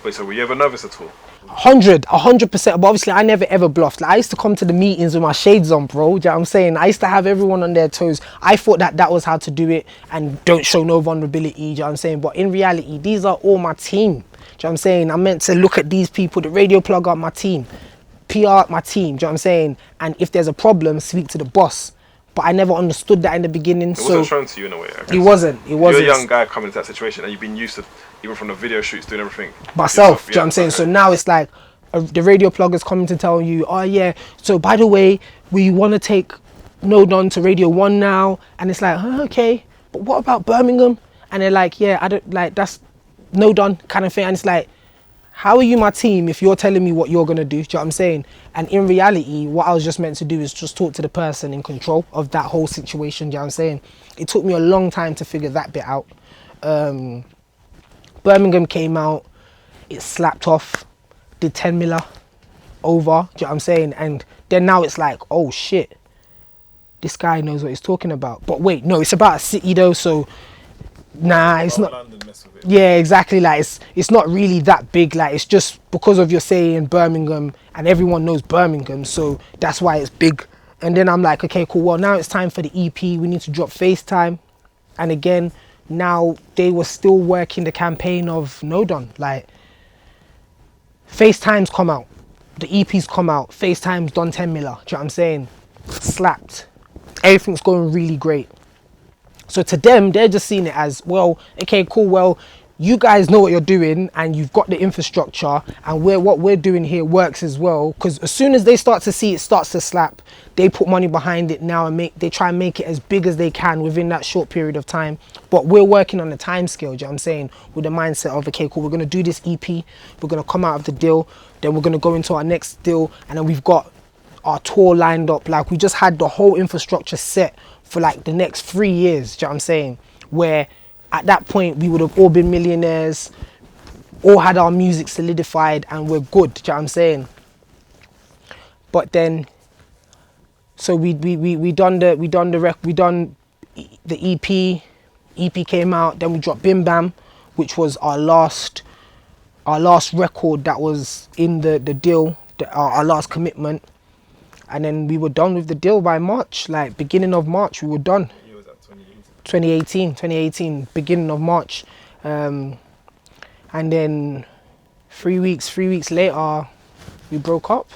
Wait, so were you ever nervous at all? 100%. But obviously, I never ever bluffed. Like, I used to come to the meetings with my shades on, bro. Do you know what I'm saying? I used to have everyone on their toes. I thought that was how to do it and don't show no vulnerability. Do you know what I'm saying? But in reality, these are all my team. Do you know what I'm saying? I'm meant to look at these people, the radio plug up my team, PR my team. Do you know what I'm saying? And if there's a problem, speak to the boss. But I never understood that in the beginning. It wasn't shown to you in a way. It wasn't. You're a young guy coming into that situation, and you've been used to, even from the video shoots, doing everything myself. Do you know what I'm saying? So now it's like the radio plugger's coming to tell you, oh yeah, so by the way, we want to take No Don to Radio 1 now. And it's like, oh, okay, but what about Birmingham? And they're like, yeah, I don't, like, that's No Don kind of thing. And it's like, how are you my team if you're telling me what you're going to do? Do you know what I'm saying? And in reality, what I was just meant to do is just talk to the person in control of that whole situation. Do you know what I'm saying? It took me a long time to figure that bit out. Birmingham came out, it slapped off, did 10 miller over. Do you know what I'm saying? And then now it's like, oh shit, this guy knows what he's talking about. But wait, no, it's about a city though, so nah, it's not. London mess with it. Yeah, exactly. Like it's not really that big. Like it's just because of your saying Birmingham, and everyone knows Birmingham, so that's why it's big. And then I'm like, okay, cool. Well, now it's time for the EP. We need to drop FaceTime, and again, now they were still working the campaign of No Don. Like FaceTime's come out, the EP's come out. FaceTime's done 10 miller. Do you know what I'm saying? Slapped. Everything's going really great. So to them, they're just seeing it as, well, okay, cool, well, you guys know what you're doing and you've got the infrastructure, and what we're doing here works as well. Because as soon as they start to see it starts to slap, they put money behind it now and they try and make it as big as they can within that short period of time. But we're working on a time scale, do you know what I'm saying? With the mindset of, okay, cool, we're going to do this EP, we're going to come out of the deal, then we're going to go into our next deal, and then we've got our tour lined up. Like, we just had the whole infrastructure set for like the next 3 years, do you know what I'm saying? Where at that point we would have all been millionaires, all had our music solidified, and we're good, do you know what I'm saying? But then, so we done the EP. EP came out, then we dropped Bim Bam, which was our last record that was in the deal, our last commitment. And then we were done with the deal by March, like beginning of March, we were done. What year was that, 2018? 2018, beginning of March. And then 3 weeks later, we broke up.